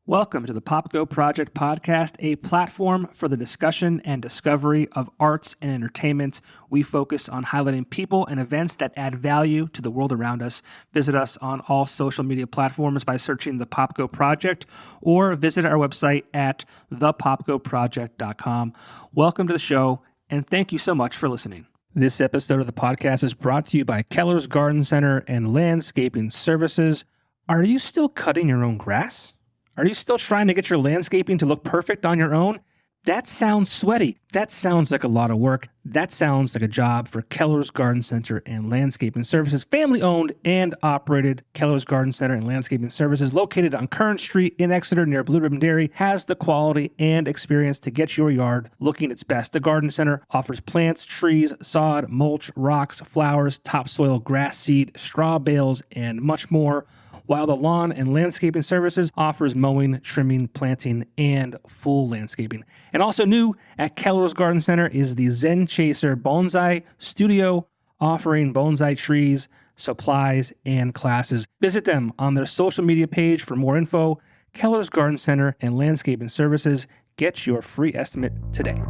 Welcome to the PopGo Project podcast, a platform for the discussion and discovery of arts and entertainment. We focus on highlighting people and events that add value to the world around us. Visit us on all social media platforms by searching the PopGo Project or visit our website at thepopgoproject.com. Welcome to the show, and thank you so much for listening. This episode of the podcast is brought to you by Keller's Garden Center and Landscaping Services. Are you still cutting your own grass? Are you still trying to get your landscaping to look perfect on your own? That sounds sweaty. That sounds like a lot of work. That sounds like a job for Keller's Garden Center and Landscaping Services. Family owned and operated, Keller's Garden Center and Landscaping Services, located on Kern Street in Exeter near Blue Ribbon Dairy, has the quality and experience to get your yard looking its best. The Garden Center offers plants, trees, sod, mulch, rocks, flowers, topsoil, grass seed, straw bales, and much more, while the Lawn and Landscaping Services offers mowing, trimming, planting, and full landscaping. And also new at Keller's Garden Center is the Zen Chaser Bonsai Studio, offering bonsai trees, supplies, and classes. Visit them on their social media page for more info. Keller's Garden Center and Landscaping Services. Get your free estimate today.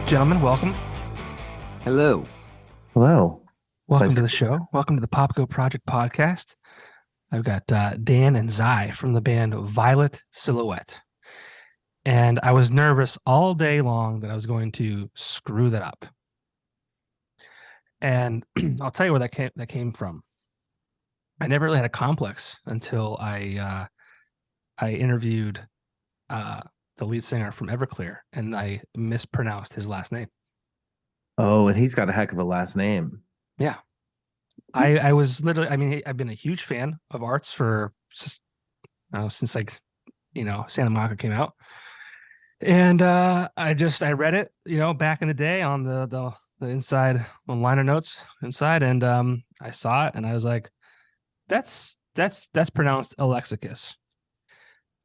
Gentlemen, welcome. Hello. Hello. Welcome to the show. Welcome to the PopGo Project podcast. I've got Dan and Zai from the band Violet Silhouette. And I was nervous all day long that I was going to screw that up. And I'll tell you where that came from. I never really had a complex until I interviewed the lead singer from Everclear, and I mispronounced his last name. Oh, and he's got a heck of a last name. Yeah. I was literally, I've been a huge fan of arts for since Santa Monica came out. And I read it, back in the day on the inside, on liner notes inside, and I saw it and I was like, that's pronounced Alexicus.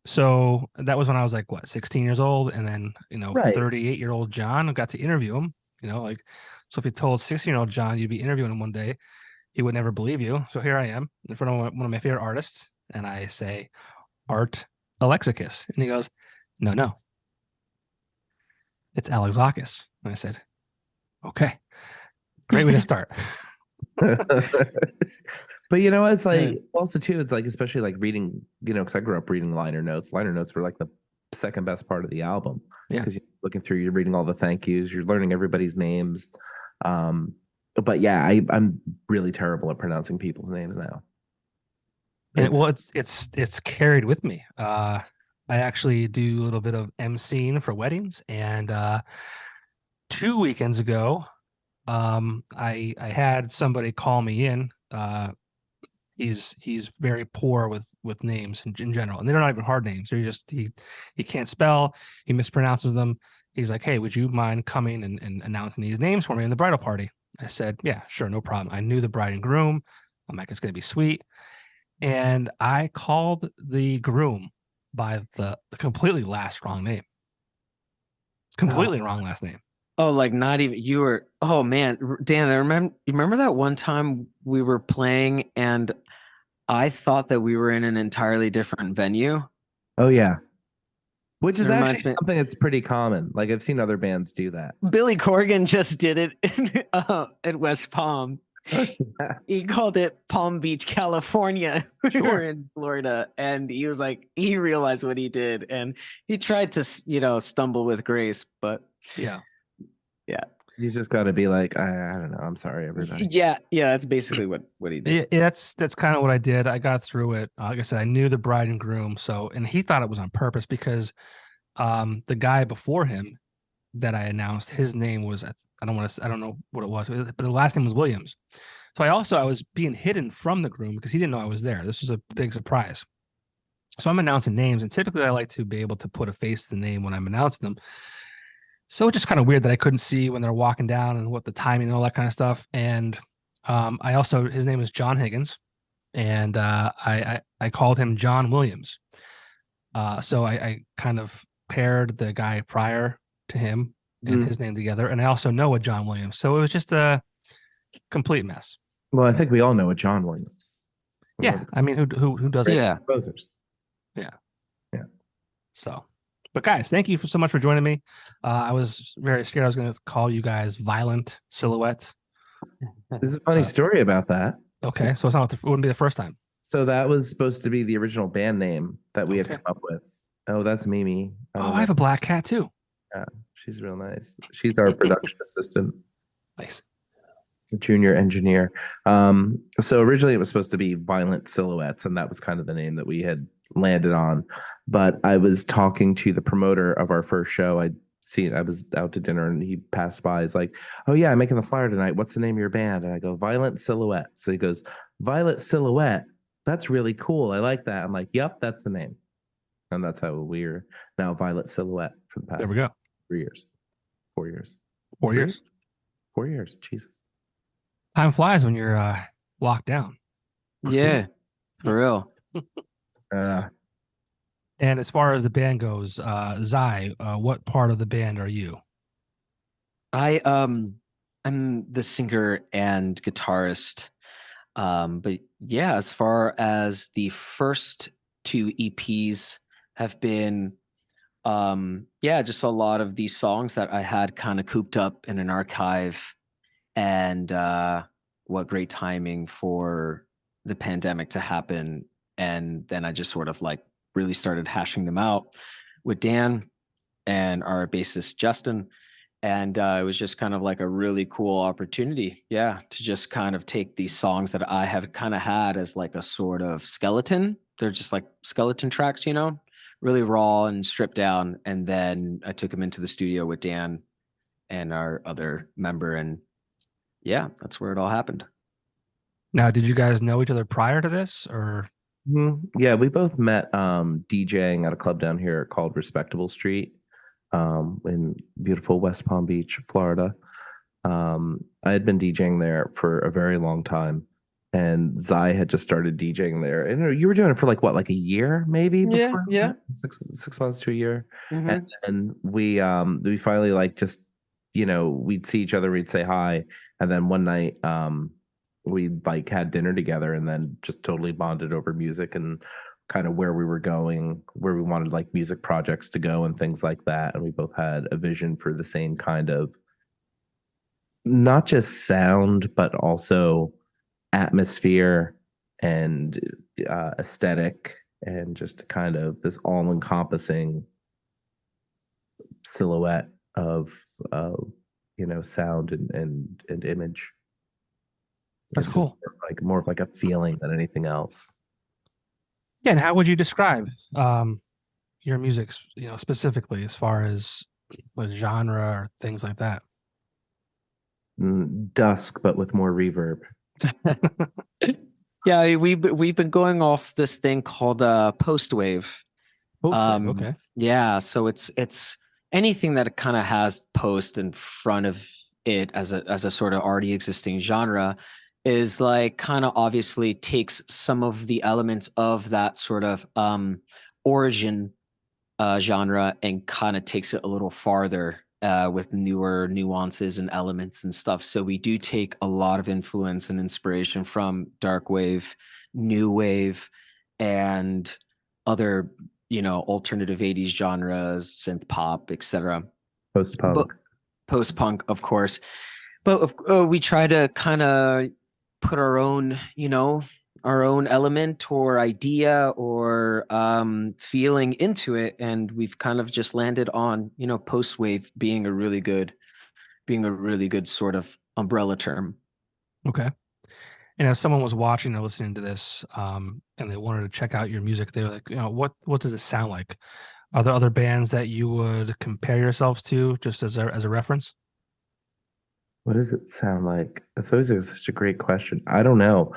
So that was when I was like, 16 years old. And then, Right. 38-year-old John, I got to interview him, so if you told 16-year-old John you'd be interviewing him one day, he would never believe you. So here I am in front of one of my favorite artists. And I say, Art Alexicus. And he goes, no, it's Alexakis. And I said, okay, great way to start. But it's like also too, it's like, especially like reading, because I grew up reading liner notes. Liner notes were like the second best part of the album. Yeah. Because you're looking through, you're reading all the thank yous, you're learning everybody's names. But yeah, I'm really terrible at pronouncing people's names now. It's carried with me. I actually do a little bit of emceeing for weddings, and 2 weekends ago, I had somebody call me in. He's very poor with names in general, and they're not even hard names. They're just he can't spell. He mispronounces them. He's like, hey, would you mind coming and announcing these names for me in the bridal party? I said, yeah, sure, no problem. I knew the bride and groom. I'm like, it's gonna be sweet. And I called the groom by the completely wrong name. Completely wrong last name. Oh, like not even you were. Oh man, Dan, you remember that one time we were playing and I thought that we were in an entirely different venue. Oh yeah. Which is It actually reminds me- something that's pretty common. Like I've seen other bands do that. Billy Corgan just did it at West Palm. He called it Palm Beach, California. We were in Florida, and he was like, he realized what he did, and he tried to, stumble with grace, but Yeah. You just got to be like, I don't know. I'm sorry, everybody. yeah, that's basically what he did. Yeah, that's kind of what I did. I got through it. Like I said, I knew the bride and groom. And he thought it was on purpose because the guy before him that I announced, his name was, I don't know what it was, but the last name was Williams. So I was being hidden from the groom because he didn't know I was there. This was a big surprise. So I'm announcing names, and typically I like to be able to put a face to the name when I'm announcing them. So it's just kind of weird that I couldn't see when they're walking down and what the timing and all that kind of stuff. And his name is John Higgins, and I called him John Williams. So I kind of paired the guy prior to him and Mhm. his name together, and I also know a John Williams. So it was just a complete mess. Well, I think we all know a John Williams. Yeah, I mean, who doesn't? Yeah. Composers. Yeah. Yeah. So, but guys, thank you so much for joining me. I was very scared I was going to call you guys Violent Silhouette. There's a funny story about that. Okay, so it wouldn't be the first time. So that was supposed to be the original band name that we had Okay. come up with. Oh, that's Mimi. I have a black cat too. Yeah, she's real nice. She's our production assistant. Nice. Junior engineer. So originally it was supposed to be Violent Silhouettes, and that was kind of the name that we had landed on. But I was talking to the promoter of our first show. I was out to dinner and he passed by. He's like, "Oh yeah, I'm making the flyer tonight. What's the name of your band?" And I go, "Violent Silhouette." So he goes, "Violet Silhouette. That's really cool. I like that." I'm like, "Yep, that's the name." And that's how we're now Violet Silhouette for the past There we go. 3 years. 4 years. 4 years. 4 years. Jesus. Time flies when you're locked down. Yeah, for real. And as far as the band goes, Zai, what part of the band are you? I'm the singer and guitarist. But yeah, as far as the first 2 EPs have been, just a lot of these songs that I had kind of cooped up in an archive, and what great timing for the pandemic to happen. And then I just sort of like really started hashing them out with Dan and our bassist Justin. And it was just kind of like a really cool opportunity, to just kind of take these songs that I have kind of had as like a sort of skeleton. They're just like skeleton tracks, really raw and stripped down. And then I took them into the studio with Dan and our other member, and that's where it all happened. Now, did you guys know each other prior to this, or? Yeah, we both met DJing at a club down here called Respectable Street in beautiful West Palm Beach, Florida. I had been DJing there for a very long time, and Zai had just started DJing there. And you were doing it for like a year, maybe before? Yeah. 6 months to a year. Mm-hmm. And then we finally like just, we'd see each other, we'd say hi, and then one night we like had dinner together and then just totally bonded over music and kind of where we were going, where we wanted like music projects to go and things like that. And we both had a vision for the same kind of not just sound, but also atmosphere and aesthetic, and just kind of this all-encompassing silhouette of sound and image. That's cool. More of like a feeling than anything else. Yeah, and how would you describe your music, specifically as far as the genre or things like that? Dusk, but with more reverb. Yeah, we've been going off this thing called post-wave. Post-wave, okay. Yeah, so it's anything that kind of has post in front of it as a sort of already existing genre is like kind of obviously takes some of the elements of that sort of origin genre and kind of takes it a little farther with newer nuances and elements and stuff. So we do take a lot of influence and inspiration from dark wave, new wave, and other, alternative 80s genres, synth pop, etc. Post-punk, of course. But we try to kind of put our own, our own element or idea or feeling into it, and we've kind of just landed on, post-wave being a really good sort of umbrella term. Okay. And if someone was watching or listening to this and they wanted to check out your music, they were like, what does it sound like? Are there other bands that you would compare yourselves to just as a reference? What does it sound like? That's always such a great question. I don't know.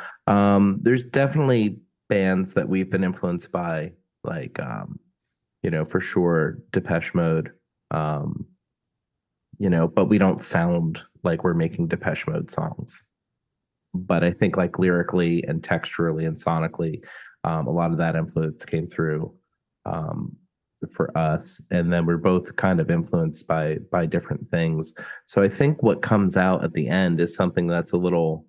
There's definitely bands that we've been influenced by, like, for sure, Depeche Mode. But we don't sound like we're making Depeche Mode songs. But I think like lyrically and texturally and sonically, a lot of that influence came through. um, for us, and then we're both kind of influenced by different things. So I think what comes out at the end is something that's a little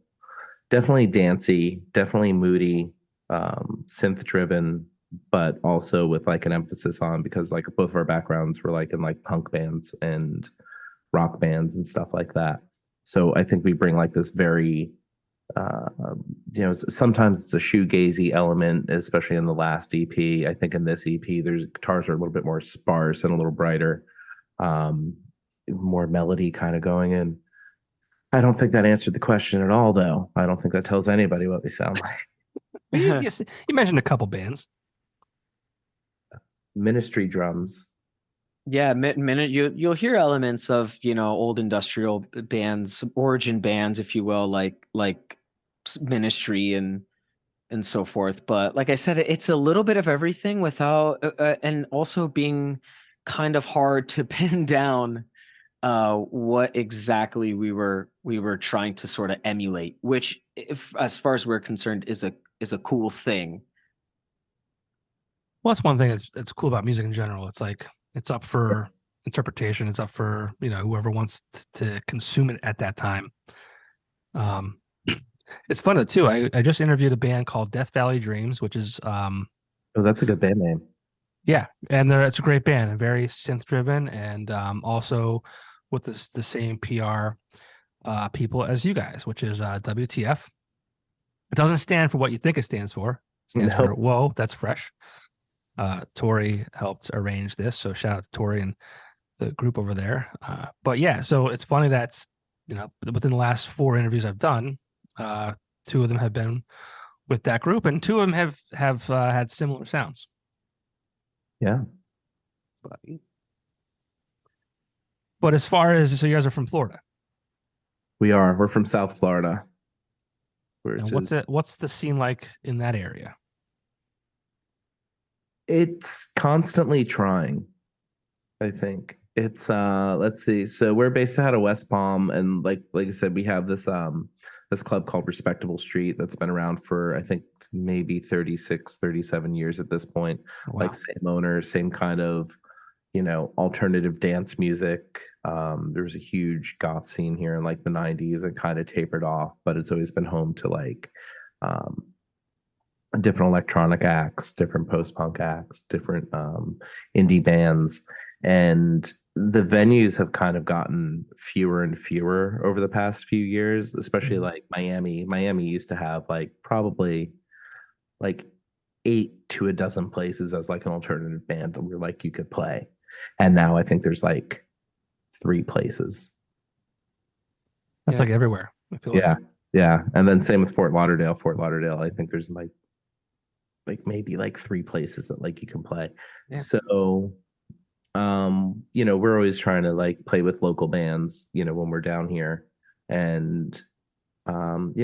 definitely dancey, definitely moody, synth driven, but also with like an emphasis on, because like both of our backgrounds were like in like punk bands and rock bands and stuff like that. So I think we bring like this very uh, sometimes it's a shoegazy element, especially in the last EP. I think in this EP, there's guitars are a little bit more sparse and a little brighter, um, more melody kind of going in. I don't think that answered the question at all, though. I don't think that tells anybody what we sound like. You mentioned a couple bands. Ministry drums. Yeah, minute you'll hear elements of old industrial bands, origin bands, if you will, like Ministry and so forth. But like I said, it's a little bit of everything without and also being kind of hard to pin down what exactly we were trying to sort of emulate, which, if as far as we're concerned, is a cool thing. Well, that's one thing that's cool about music in general. It's like it's up for interpretation. It's up for whoever wants to consume it at that time. It's fun too. I just interviewed a band called Death Valley Dreams, which is Oh, that's a good band name. yeah, and it's a great band and very synth driven, and also with the same PR people as you guys, which is WTF. It doesn't stand for what you think it stands for. It stands for whoa, that's fresh. Tori helped arrange this, so shout out to Tori and the group over there. But yeah, so it's funny that's within the last 4 interviews I've done, 2 of them have been with that group, and 2 of them have had similar sounds. Yeah. But as far as, so you guys are from Florida. We're from South Florida. What's the scene like in that area? It's constantly trying, I think. It's let's see. So we're based out of West Palm, and like I said, we have this club called Respectable Street that's been around for I think maybe 36, 37 years at this point. Wow. Like same owner, same kind of alternative dance music. There was a huge goth scene here in like the 90s and kind of tapered off, but it's always been home to like different electronic acts, different post-punk acts, different indie bands. And the venues have kind of gotten fewer and fewer over the past few years, especially like Miami. Miami used to have like probably like 8 to a dozen places as like an alternative band where like you could play. And now I think there's like 3 places. That's like everywhere. I feel yeah. like. Yeah. And then same with Fort Lauderdale. Fort Lauderdale, I think there's like maybe like 3 places that like you can play. Yeah. So we're always trying to like play with local bands, when we're down here. And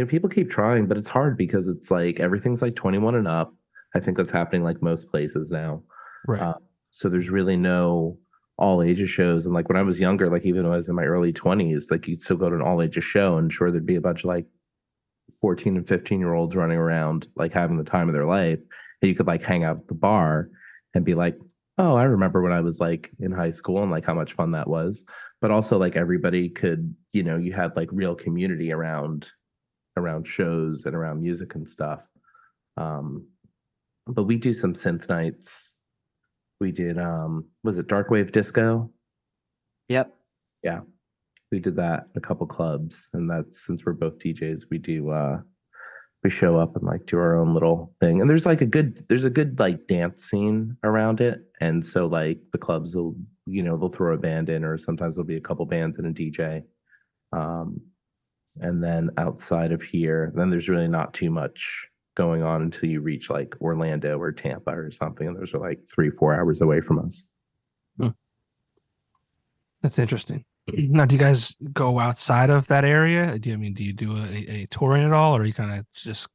people keep trying, but it's hard because it's like everything's like 21 and up. I think that's happening like most places now. Right. So there's really no all ages shows. And like when I was younger, like even when I was in my early 20s, like you'd still go to an all ages show and sure there'd be a bunch of like 14 and 15-year-olds running around like having the time of their life. And you could like hang out at the bar and be like, oh, I remember when I was like in high school and like how much fun that was. But also like everybody could, you had like real community around shows and around music and stuff. But we do some synth nights. We did was it Darkwave Disco? Yep. Yeah. We did that at a couple clubs, and that's since we're both DJs, we show up and like do our own little thing. And there's a good like dance scene around it. And so like the clubs will, they'll throw a band in, or sometimes there'll be a couple bands and a DJ. And then outside of here, then there's really not too much going on until you reach like Orlando or Tampa or something. And those are like 3-4 hours away from us. That's interesting. Now, do you guys go outside of that area? Do you do a touring at all, or are you kind of just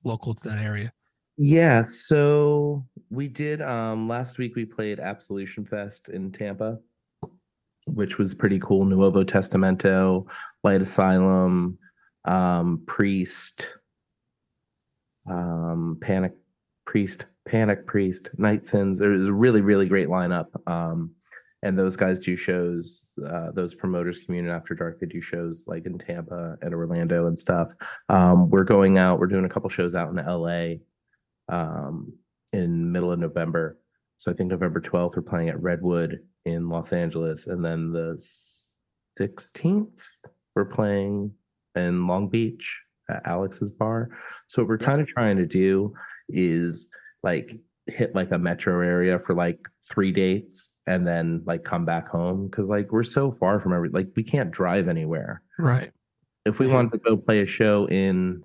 local to that area? Yeah, so we did last week we played Absolution Fest in Tampa, which was pretty cool. Nuevo Testamento, Light Asylum, Priest, Panic Priest, Night Sins. There's a really, really great lineup. And those guys do shows, those promoters, Community After Dark, they do shows like in Tampa and Orlando and stuff. We're going out, we're doing a couple shows out in LA in middle of November. So I think November 12th, we're playing at Redwood in Los Angeles. And then the 16th, we're playing in Long Beach at Alex's bar. So what we're kind of trying to do is like hit like a metro area for like 3 dates and then like come back home, because like we're so far from like we can't drive anywhere. Right. If we wanted to go play a show in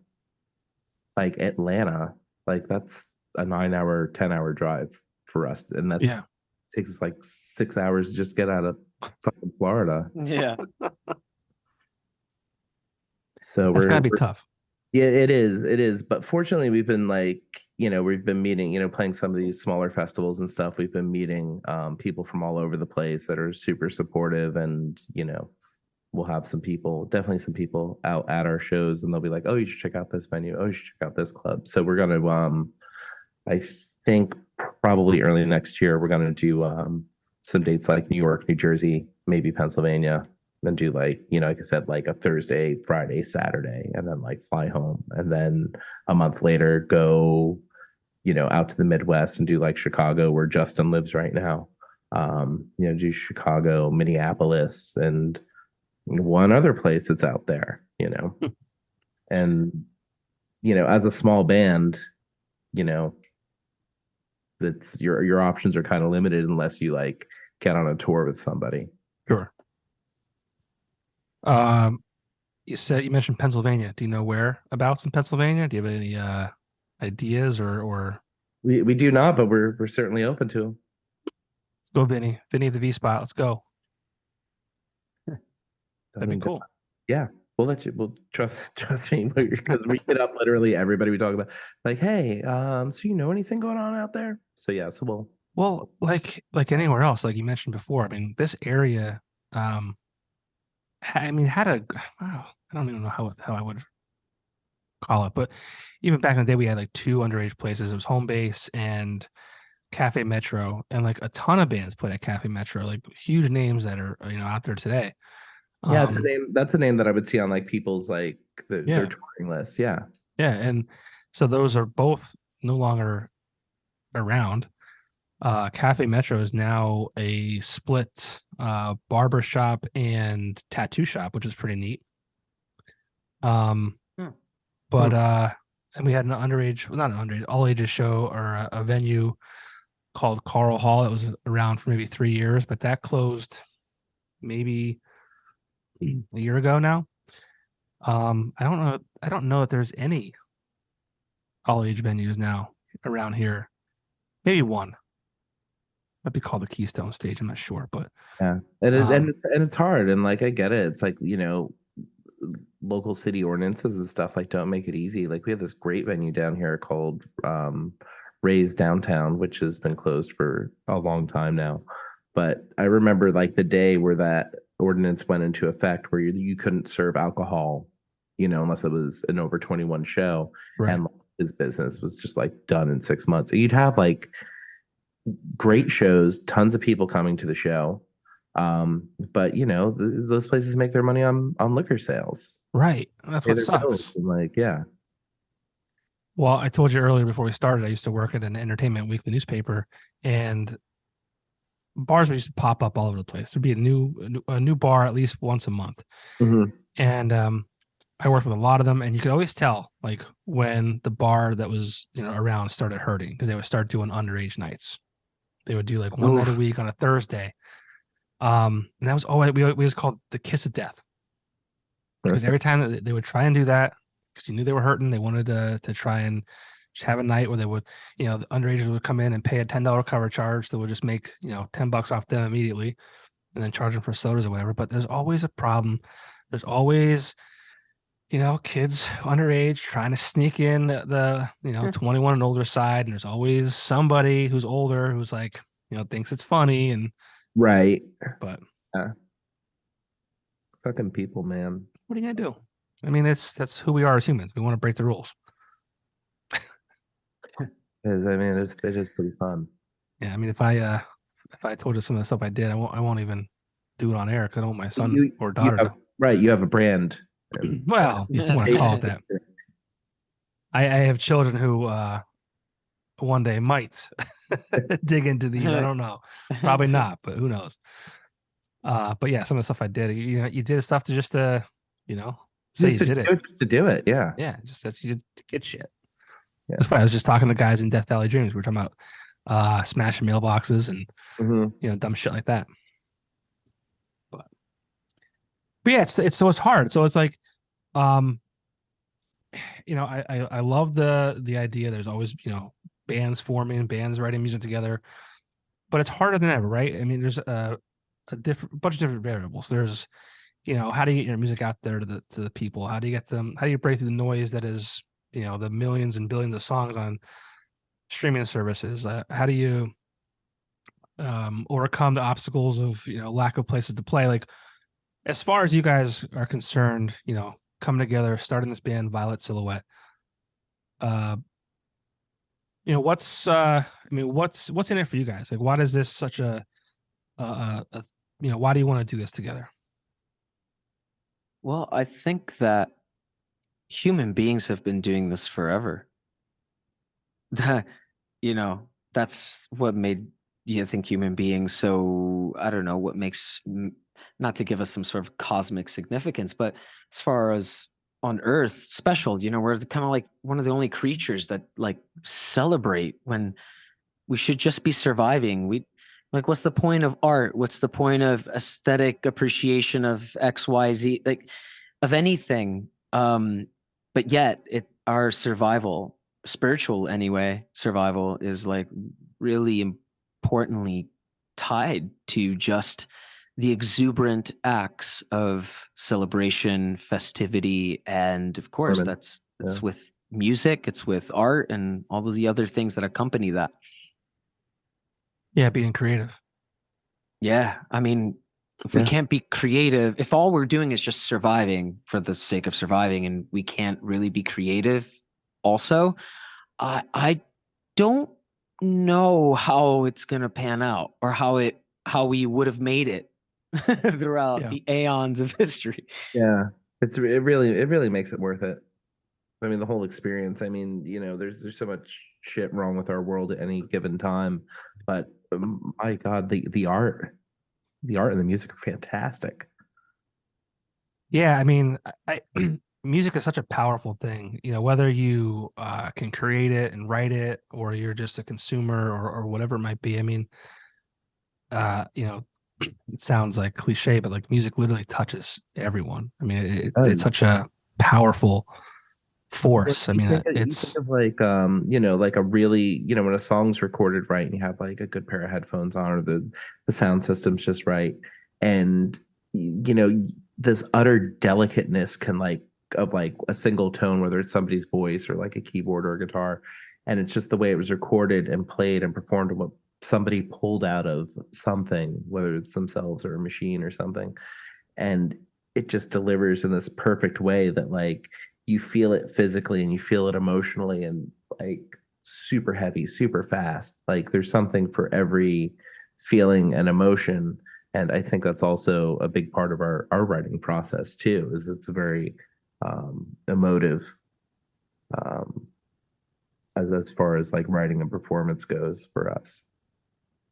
like Atlanta, like that's a 9-hour, 10-hour drive for us, and that takes us like 6 hours to just get out of fucking Florida. Yeah. So That's gotta be tough. Yeah, it is. But fortunately, we've been like, we've been meeting, playing some of these smaller festivals and stuff. We've been meeting people from all over the place that are super supportive, and we'll have definitely some people out at our shows, and they'll be like, oh, you should check out this venue. Oh, you should check out this club. So we're gonna, I think probably early next year, we're gonna do some dates like New York, New Jersey, maybe Pennsylvania. Then do like I said, like a Thursday, Friday, Saturday, and then like fly home, and then a month later go out to the Midwest and do like Chicago, where Justin lives right now. Do Chicago, Minneapolis, and one other place that's out there. And as a small band, that's your options are kind of limited unless you like get on a tour with somebody. Sure. You mentioned Pennsylvania. Do you know whereabouts in Pennsylvania? Do you have any ideas or? We do not, but we're certainly open to them. Let's go, Vinny. Vinny the V spot. Let's go. That'd be cool. Yeah, we'll let you. We'll trust me, because we hit up literally everybody we talk about. Like, hey, so anything going on out there? So yeah, so well, like anywhere else, like you mentioned before. I mean, this area, had a, wow, I don't even know how I would call it, but even back in the day, we had like 2 underage places. It was Home Base and Cafe Metro, and like a ton of bands played at Cafe Metro, like huge names that are out there today. Yeah, that's a name that I would see on like people's like their touring list. Yeah, and so those are both no longer around. Cafe Metro is now a split barber shop and tattoo shop, which is pretty neat. But and we had an underage, well, not an underage, all ages show, or a venue called Carl Hall that was around for maybe 3 years, but that closed maybe a year ago now. I don't know if there's any all age venues now around here. Maybe one. Might be called the Keystone Stage. I'm not sure, but yeah, and it's hard, and like I get it. It's like local city ordinances and stuff like don't make it easy. Like we have this great venue down here called Ray's Downtown, which has been closed for a long time now. But I remember like the day where that ordinance went into effect, where you couldn't serve alcohol, unless it was an over 21 show, right. And his business was just like done in 6 months. You'd have like great shows, tons of people coming to the show. But those places make their money on liquor sales. Right. That's what sucks. Like, yeah. Well, I told you earlier before we started, I used to work at an entertainment weekly newspaper, and bars would used to pop up all over the place. There'd be a new bar at least once a month. Mm-hmm. And I worked with a lot of them, and you could always tell like when the bar that was around started hurting, because they would start doing underage nights. They would do like one night a week on a Thursday. And that was always, we always called the kiss of death, because every time that they would try and do that, because you knew they were hurting, they wanted to try and just have a night where they would, the underagers would come in and pay a $10 cover charge that would just make $10 off them immediately, and then charge them for sodas or whatever. But there's always a problem. There's always kids underage trying to sneak in the 21 and older side, and there's always somebody who's older who's like thinks it's funny, and right. But fucking people, man. What are you gonna do? I mean, that's who we are as humans. We want to break the rules. I mean, it is pretty fun. Yeah, I mean, if I told you some of the stuff I did, I won't even do it on air because I don't want my son You or you daughter have to. right. You have a brand. And Well, if you want to call it that. I have children who one day might dig into these. I don't know. Probably not, but who knows? But yeah, some of the stuff I did, you did stuff to just say you just to did do it. it, just to do it. Yeah. Yeah, just that you did to get shit. Yeah. It's funny. I was just talking to guys in Death Valley Dreams. We were talking about smashing mailboxes and Mm-hmm. dumb shit like that. But yeah, it's hard. So it's like, um, I love the idea. There's always bands forming, bands writing music together, but it's harder than ever, right? I mean, there's a bunch of different variables. There's how do you get your music out there to the people? How do you get them? How do you break through the noise that is the millions and billions of songs on streaming services? How do you overcome the obstacles of lack of places to play? Like, as far as you guys are concerned, coming together, starting this band, Violet Silhouette. Uh, what's in it for you guys? Like, why is this such why do you want to do this together? Well, I think that human beings have been doing this forever. That's what made you think human beings so, I don't know, what makes, not to give us some sort of cosmic significance, but as far as on Earth, special, we're kind of like one of the only creatures that like celebrate when we should just be surviving. What's the point of art? What's the point of aesthetic appreciation of XYZ, like of anything? But yet our survival, spiritual anyway, survival is like really importantly tied to just the exuberant acts of celebration, festivity, and of course that's with music, it's with art and all of the other things that accompany that. Yeah, being creative. Yeah, I mean, if we can't be creative, if all we're doing is just surviving for the sake of surviving and we can't really be creative also, I don't know how it's going to pan out or how we would have made it throughout the aeons of history. Yeah. It really makes it worth it. I mean, the whole experience. I mean, there's so much shit wrong with our world at any given time, but my God, the art and the music are fantastic. Yeah, I mean, I music is such a powerful thing. Whether you can create it and write it, or you're just a consumer, or whatever it might be. I mean, it sounds like cliche, but like music literally touches everyone. I mean, it's such a powerful force. I mean, you think of like like a really when a song's recorded right and you have like a good pair of headphones on or the sound system's just right, and this utter delicateness can of like a single tone, whether it's somebody's voice or like a keyboard or a guitar, and it's just the way it was recorded and played and performed and what somebody pulled out of something, whether it's themselves or a machine or something, and it just delivers in this perfect way that like you feel it physically and you feel it emotionally and like super heavy, super fast. Like there's something for every feeling and emotion. And I think that's also a big part of our writing process too, is it's very emotive as far as like writing and performance goes for us.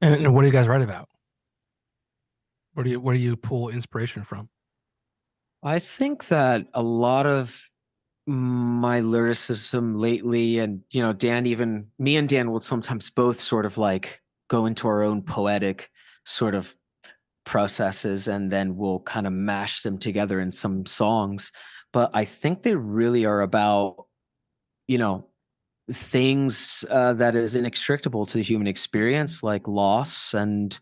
And what do you guys write about? Where do you pull inspiration from? I think that a lot of my lyricism lately, and Dan, even me and Dan will sometimes both sort of like go into our own poetic sort of processes and then we'll kind of mash them together in some songs. But I think they really are about, things that is inextricable to the human experience, like loss and,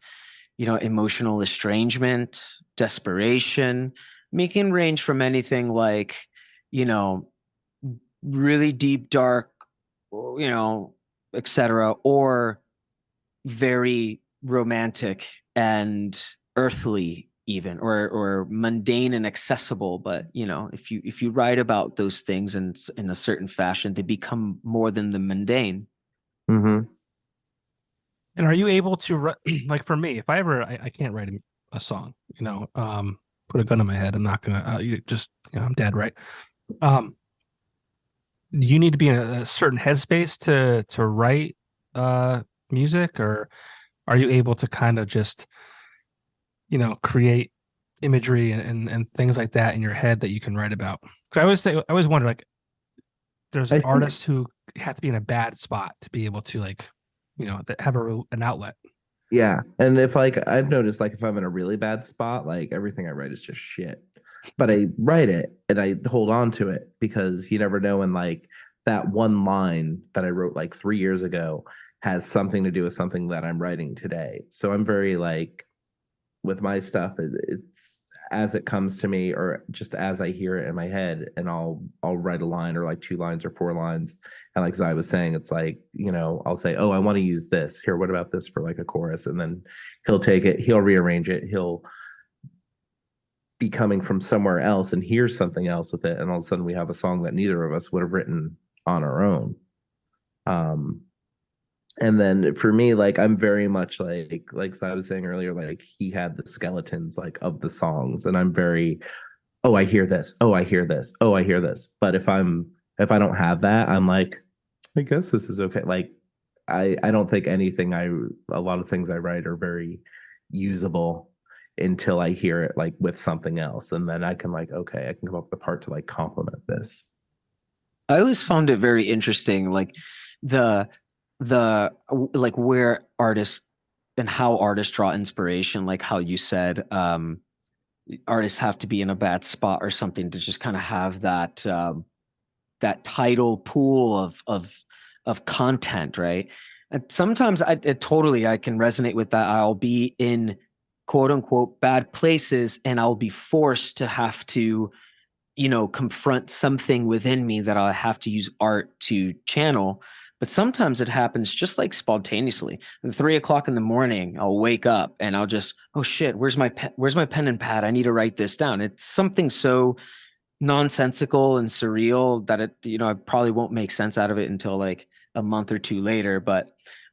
emotional estrangement, desperation. It can range from anything like, really deep, dark, etc., or very romantic and earthly even, or mundane and accessible. But if you write about those things in a certain fashion, they become more than the mundane. Mm-hmm. And are you able to like for me, if I can't write a song, put a gun in my head, I'm not gonna I'm dead, right? Um, you need to be in a certain headspace to write music, or are you able to kind of just create imagery and things like that in your head that you can write about? Because I always wonder, like, there's I think artists who have to be in a bad spot to be able to have an outlet. Yeah. And if like I've noticed like if I'm in a really bad spot, like everything I write is just shit. But I write it and I hold on to it because you never know when like that one line that I wrote like 3 years ago has something to do with something that I'm writing today. So I'm very like with my stuff, it's as it comes to me or just as I hear it in my head, and I'll write a line or like 2 lines or 4 lines. And like Zai was saying, it's like, I'll say, oh, I want to use this. Here, what about this for like a chorus? And then he'll take it, he'll rearrange it, he'll be coming from somewhere else and hear something else with it. And all of a sudden we have a song that neither of us would have written on our own. Um, and then for me, like I'm very much like I was saying earlier, like he had the skeletons like of the songs, and I'm very, oh, I hear this, oh, I hear this, oh, I hear this. But if I don't have that, I'm like, I guess this is okay. Like I don't think a lot of things I write are very usable until I hear it like with something else, and then I can like, okay, I can come up with a part to like complement this. I always found it very interesting, like the like where artists and how artists draw inspiration, like how you said, artists have to be in a bad spot or something to just kind of have that tidal pool of content, right? And sometimes I can resonate with that. I'll be in quote unquote bad places and I'll be forced to have to confront something within me that I have to use art to channel. But sometimes it happens just like spontaneously. At 3 o'clock in the morning, I'll wake up and I'll just, oh shit, where's my pen and pad? I need to write this down. It's something so nonsensical and surreal that I probably won't make sense out of it until like a month or two later.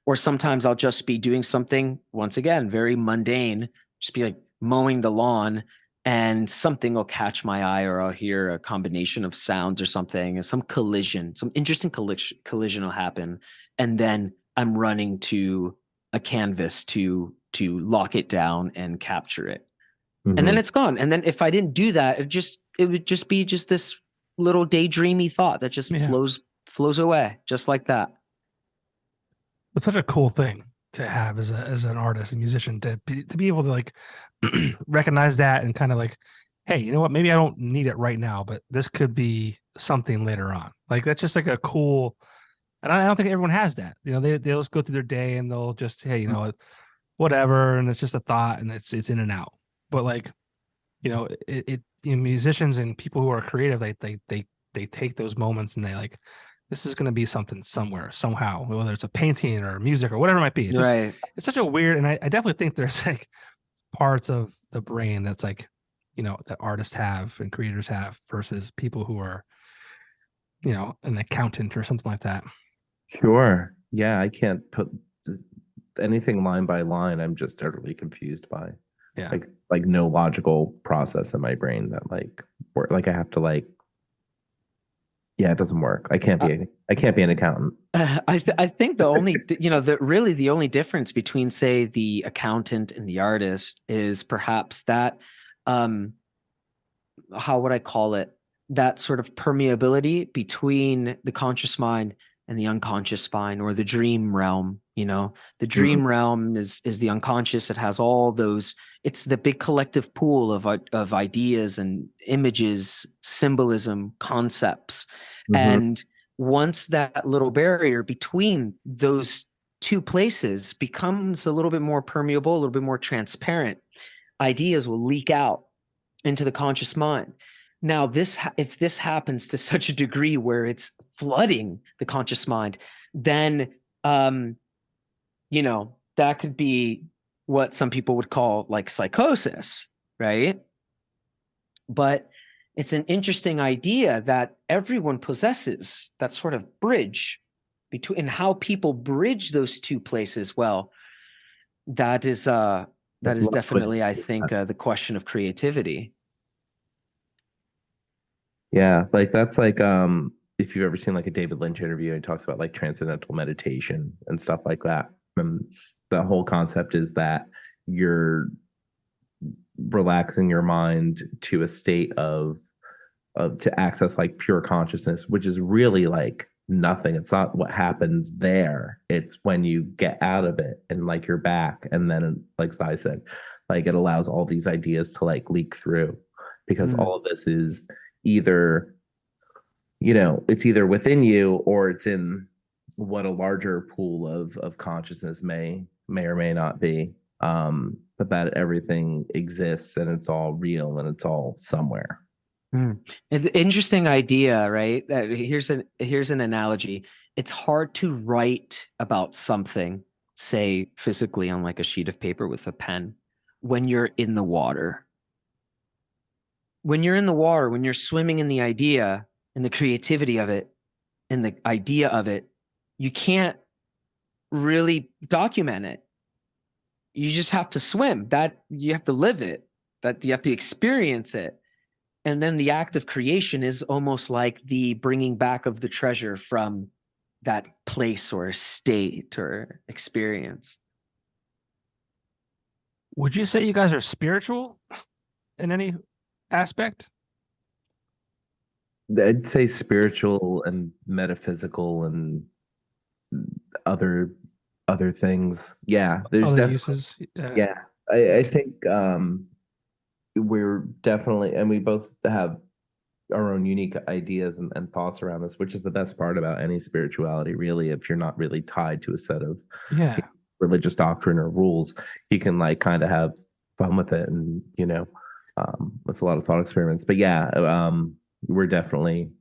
Or sometimes I'll just be doing something, once again, very mundane, just be like mowing the lawn, and something will catch my eye, or I'll hear a combination of sounds or something, and some interesting collision will happen. And then I'm running to a canvas to lock it down and capture it. And then it's gone. And then if I didn't do that, it would just be just this little daydreamy thought that just flows away just like that. It's such a cool thing to have as an artist and musician to be able to like recognize that and kind of like, hey, you know what? Maybe I don't need it right now, but this could be something later on. Like that's just like a cool. And I don't think everyone has that. They'll just go through their day and they'll just, hey, whatever, and it's just a thought and it's in and out. But like, musicians and people who are creative, they take those moments and they like, this is going to be something somewhere, somehow, whether it's a painting or music or whatever it might be. It's such a weird, and I definitely think there's like parts of the brain that's like, that artists have and creators have versus people who are, an accountant or something like that. Sure. Yeah, I can't put anything line by line. I'm just totally confused by. Yeah. Like no logical process in my brain that like work. Like I have to like. Yeah, it doesn't work. I can't be an accountant. I think the only the only difference between, say, the accountant and the artist is perhaps that how would I call it, that sort of permeability between the conscious mind and the unconscious mind, or the dream realm. The dream realm is the unconscious. It has all those, it's the big collective pool of ideas and images, symbolism, concepts. And once that little barrier between those two places becomes a little bit more permeable, a little bit more transparent, ideas will leak out into the conscious mind. Now, if this happens to such a degree where it's flooding the conscious mind, then that could be what some people would call like psychosis, right? But it's an interesting idea that everyone possesses that sort of bridge between, and how people bridge those two places. Well, that is definitely, I think, the question of creativity. Yeah, like that's like if you've ever seen like a David Lynch interview, he talks about like transcendental meditation and stuff like that. And the whole concept is that you're relaxing your mind to a state of to access like pure consciousness, which is really like nothing. It's not what happens there. It's when you get out of it and like you're back. And then, like Sai said, like it allows all these ideas to like leak through because all of this is either, it's either within you or it's in what a larger pool of consciousness may or may not be. But that everything exists and it's all real and it's all somewhere. It's an interesting idea, right? That here's an analogy. It's hard to write about something, say physically on like a sheet of paper with a pen, when you're in the water. When you're in the water, when you're swimming in the idea and the creativity of it and the idea of it, you can't really document it. You just have to swim. That you have to live it. That you have to experience it. And then the act of creation is almost like the bringing back of the treasure from that place or state or experience. Would you say you guys are spiritual in any aspect? I'd say spiritual and metaphysical and other things. Yeah, there's Other definitely uses? yeah. I think we're definitely, and we both have our own unique ideas and thoughts around this, which is the best part about any spirituality, really. If you're not really tied to a set of religious doctrine or rules, you can like kind of have fun with it and with a lot of thought experiments. But yeah, we're definitely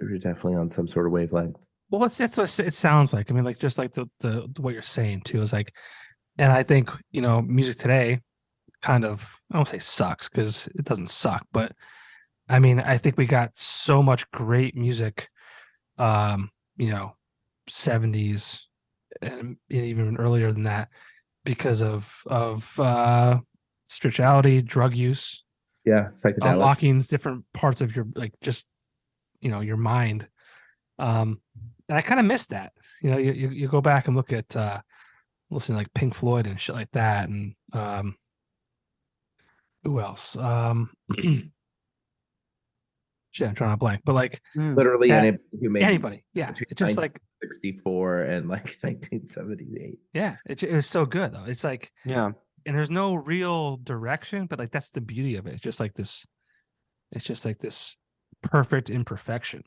on some sort of wavelength. Well, that's what it sounds like. I mean, like just like the what you're saying too is like, and I think music today kind of, I don't say sucks because it doesn't suck, but I mean, I think we got so much great music, 70s and even earlier than that because of spirituality, drug use, Psychedelic. unlocking different parts of your like just your mind. And I kind of miss that. You go back and look at listen to like Pink Floyd and shit like that, and who else? Shit, I'm trying to blank, but like literally anybody who made anybody, yeah. It's just like 64 and like 1978. Yeah, it was so good though. It's like and there's no real direction, but like that's the beauty of it. It's just like this perfect imperfection.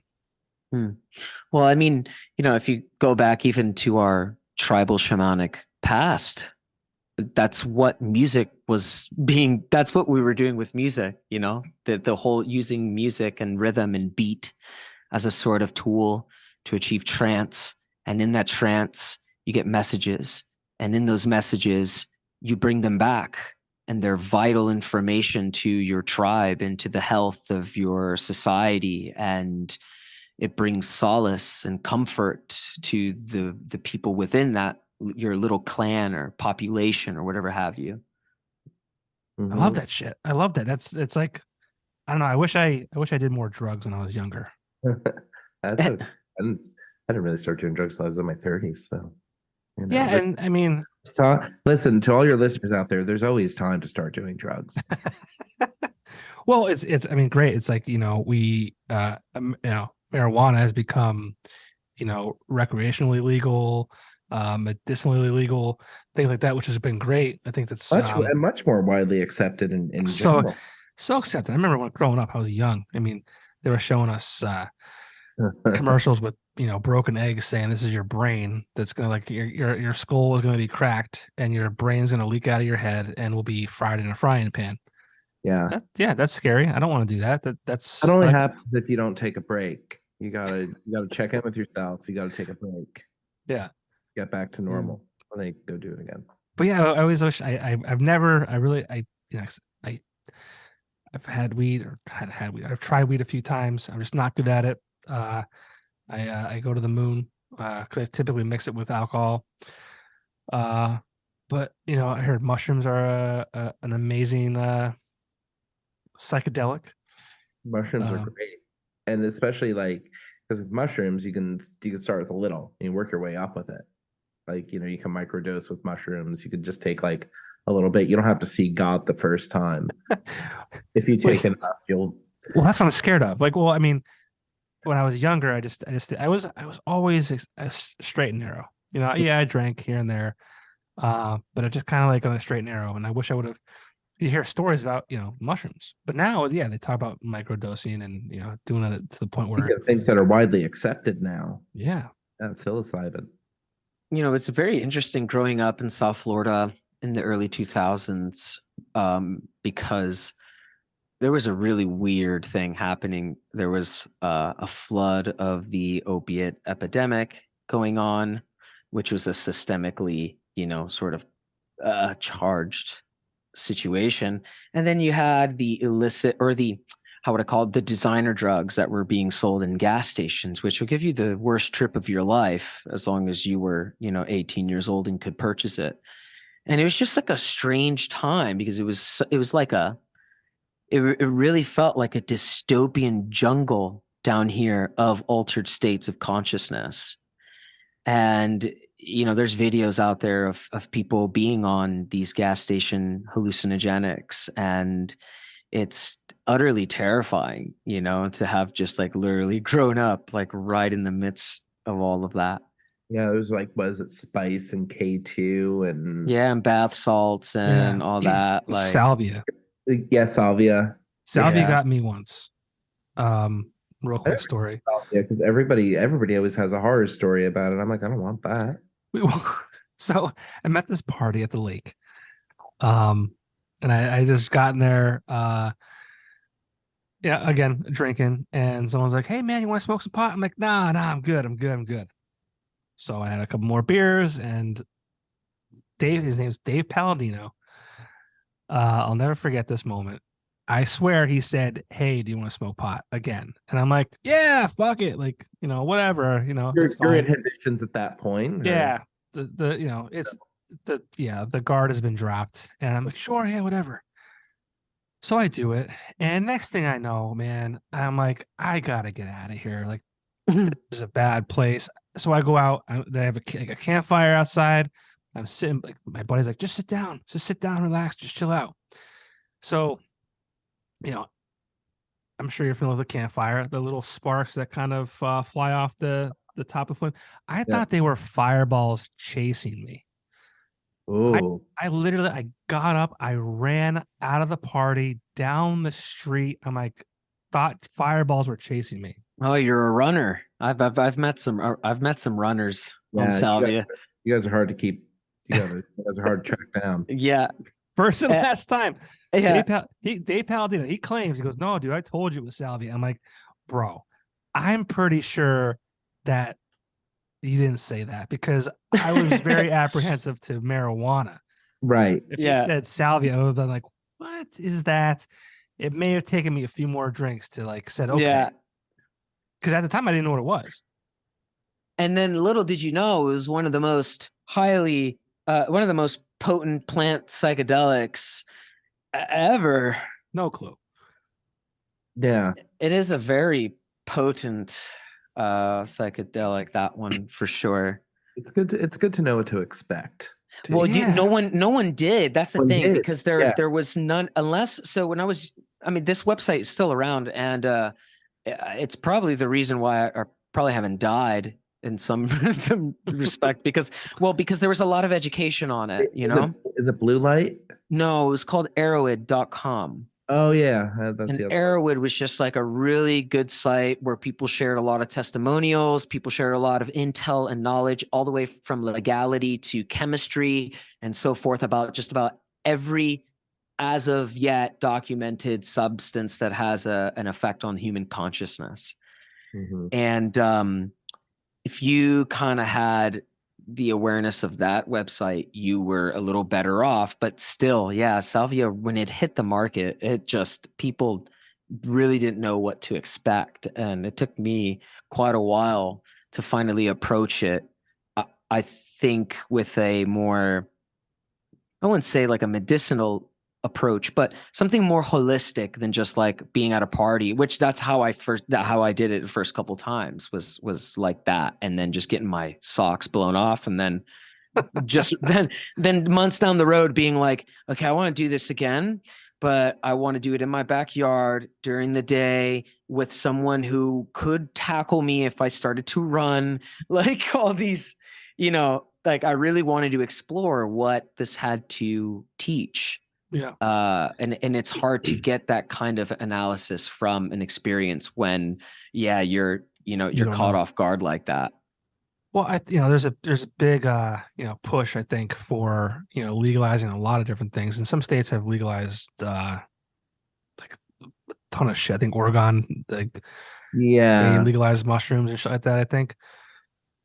Well, I mean, if you go back even to our tribal shamanic past, that's what music was being, that's what we were doing with music, the whole using music and rhythm and beat as a sort of tool to achieve trance. And in that trance, you get messages. And in those messages, you bring them back. And they're vital information to your tribe and to the health of your society. And it brings solace and comfort to the people within that, your little clan or population or whatever have you. I love that shit. I love that. It's like, I don't know. I wish I did more drugs when I was younger. I didn't really start doing drugs until I was in my 30s. So yeah, and I mean, listen to all your listeners out there. There's always time to start doing drugs. Well, it's I mean, great. It's like we marijuana has become recreationally legal, medicinally legal, things like that, which has been great. I think that's much more widely accepted in so general. So accepted. I remember when growing up, I was young. I mean, they were showing us commercials with broken eggs saying this is your brain that's gonna like your skull is gonna be cracked and your brain's gonna leak out of your head and will be fried in a frying pan. That's scary. I don't want to do that. That's it only happens if you don't take a break. You gotta check in with yourself. You gotta take a break. Yeah. Get back to normal. And then you go do it again. But yeah, I always wish I've had weed or had weed. I've tried weed a few times. I'm just not good at it. I go to the moon because I typically mix it with alcohol. But I heard mushrooms are an amazing psychedelic. Mushrooms are great, and especially like because with mushrooms, you can start with a little and work your way up with it. Like you can microdose with mushrooms. You could just take like a little bit. You don't have to see God the first time. If you take enough, you'll. Well, that's what I'm scared of. Like, well, I mean, when I was younger, I was always a straight and narrow. Yeah, I drank here and there, but I just kind of like on a straight and narrow. And I wish I would have. You hear stories about mushrooms, but now, yeah, they talk about microdosing and doing it to the point where things that are widely accepted now. Yeah, that's psilocybin. It's very interesting growing up in South Florida in the early 2000s because there was a really weird thing happening. There was a flood of the opiate epidemic going on, which was a systemically, sort of charged situation. And then you had the illicit or how would I call it, the designer drugs that were being sold in gas stations, which would give you the worst trip of your life as long as you were, 18 years old and could purchase it. And it was just like a strange time because it was like it really felt like a dystopian jungle down here of altered states of consciousness. And there's videos out there of people being on these gas station hallucinogenics, and it's utterly terrifying, to have just like literally grown up like right in the midst of all of that. Yeah, it was like, was it spice and K2 and and bath salts and all that, like salvia. Yeah, salvia. Salvia got me once. Real quick story. Yeah, because everybody always has a horror story about it. I'm like, I don't want that. So I'm at this party at the lake. And I just gotten there, again, drinking, and someone's like, "Hey man, you want to smoke some pot?" I'm like, nah, I'm good. So I had a couple more beers, and his name's Dave Palladino. I'll never forget this moment. I swear he said, "Hey, do you want to smoke pot again?" And I'm like, "Yeah, fuck it, like whatever, You're inhibitions at that point. Yeah, the guard has been dropped, and I'm like, "Sure, yeah, whatever." So I do it, and next thing I know, man, I'm like, I gotta get out of here. Like, this is a bad place. So I go out. They have a campfire outside. I'm sitting. Like, my buddy's like, just sit down, relax, just chill out. So, I'm sure you're familiar with a campfire. The little sparks that kind of fly off the top of the flame. I thought they were fireballs chasing me. Oh, I literally got up, I ran out of the party down the street. I'm like, thought fireballs were chasing me. Oh, you're a runner. I've met some runners on Salvia. You guys are hard to keep together. You guys are hard to track down. Yeah. First and last time. Yeah. Dave Palladino, he claims, he goes, "No, dude, I told you it was salvia." I'm like, bro, I'm pretty sure that you didn't say that, because I was very apprehensive to marijuana. Right. If you said salvia, I would have been like, what is that? It may have taken me a few more drinks to like said, okay. Yeah. Because at the time I didn't know what it was. And then little did you know, it was one of the most potent plant psychedelics ever. No clue. Yeah. It is a very potent psychedelic, that one, for sure. It's good to know what to expect. Well, no one did. That's the thing, because there was none, unless, so when this website is still around, and it's probably the reason why I probably haven't died in some respect, because there was a lot of education on it, Is it Blue Light? No, it was called Arrowhead.com. Oh yeah, that's the other. Arrowhead was just like a really good site where people shared a lot of testimonials, people shared a lot of intel and knowledge, all the way from legality to chemistry and so forth, about just about every as of yet documented substance that has an effect on human consciousness. Mm-hmm. And if you kind of had the awareness of that website, you were a little better off. But still, yeah, salvia, when it hit the market, it just, people really didn't know what to expect. And it took me quite a while to finally approach it. I think with a more, I wouldn't say like a medicinal approach, but something more holistic than just like being at a party, which that's how I did it the first couple times was like that. And then just getting my socks blown off. And then just then months down the road being like, okay, I want to do this again, but I want to do it in my backyard during the day with someone who could tackle me if I started to run, like all these, like I really wanted to explore what this had to teach. Yeah. And it's hard to get that kind of analysis from an experience when, you're caught off guard like that. Well, there's a big push, I think, for legalizing a lot of different things, and some states have legalized like a ton of shit. I think Oregon, like, they legalized mushrooms and shit like that, I think.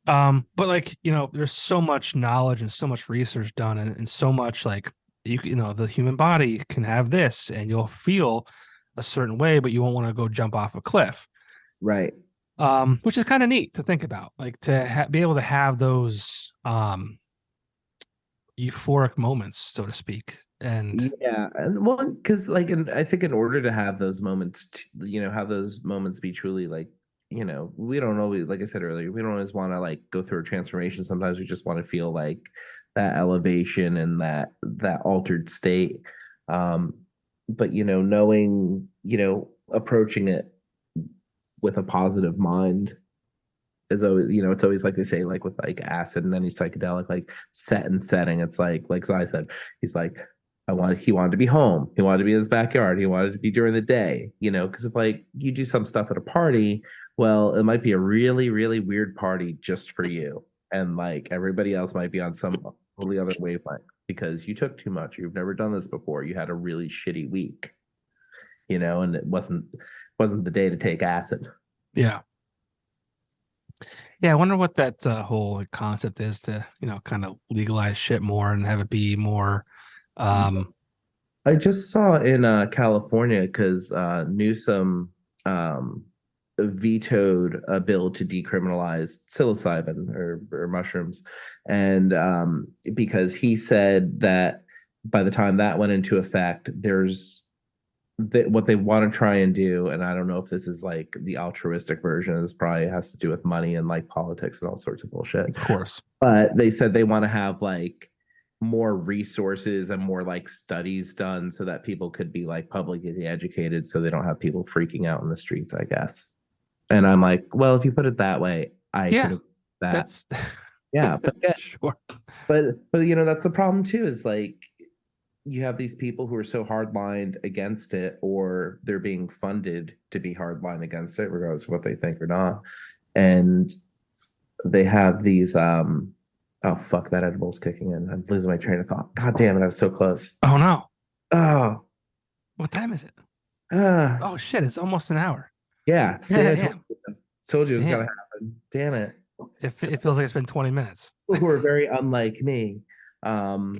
But like, there's so much knowledge and so much research done, and so much like the human body can have this, and you'll feel a certain way, but you won't want to go jump off a cliff, Right. which is kind of neat to think about, like to be able to have those euphoric moments, so to speak. And and well, because like, and I think in order to have those moments, have those moments be truly like, we don't always, like I said earlier, we don't always want to like go through a transformation. Sometimes we just want to feel like that elevation and that altered state. But knowing, approaching it with a positive mind is always, it's always like they say, like with like acid and any psychedelic, like set and setting. It's like I said, he's like, he wanted to be home. He wanted to be in his backyard. He wanted to be during the day, because if like you do some stuff at a party, well, it might be a really, really weird party just for you. And like everybody else might be on some totally other wavelength because you took too much. You've never done this before. You had a really shitty week, and it wasn't the day to take acid. Yeah. I wonder what that whole concept is to, kind of legalize shit more and have it be more. I just saw in California because Newsom vetoed a bill to decriminalize psilocybin or mushrooms, and because he said that by the time that went into effect, there's what they want to try and do, and I don't know if this is like the altruistic version. This probably has to do with money and like politics and all sorts of bullshit. Of course. But they said they want to have like more resources and more like studies done so that people could be like publicly educated so they don't have people freaking out in the streets, I guess. And I'm like, well, if you put it that way, could have that. That's but sure. But that's the problem too, is like you have these people who are so hardlined against it, or they're being funded to be hardline against it, regardless of what they think or not. And they have these oh fuck, that edible's kicking in. I'm losing my train of thought. God damn it, I was so close. Oh no. Oh. What time is it? Oh shit, it's almost an hour. Yeah. Told you it was gonna happen. Damn it. It feels like it's been 20 minutes. Who are very unlike me. But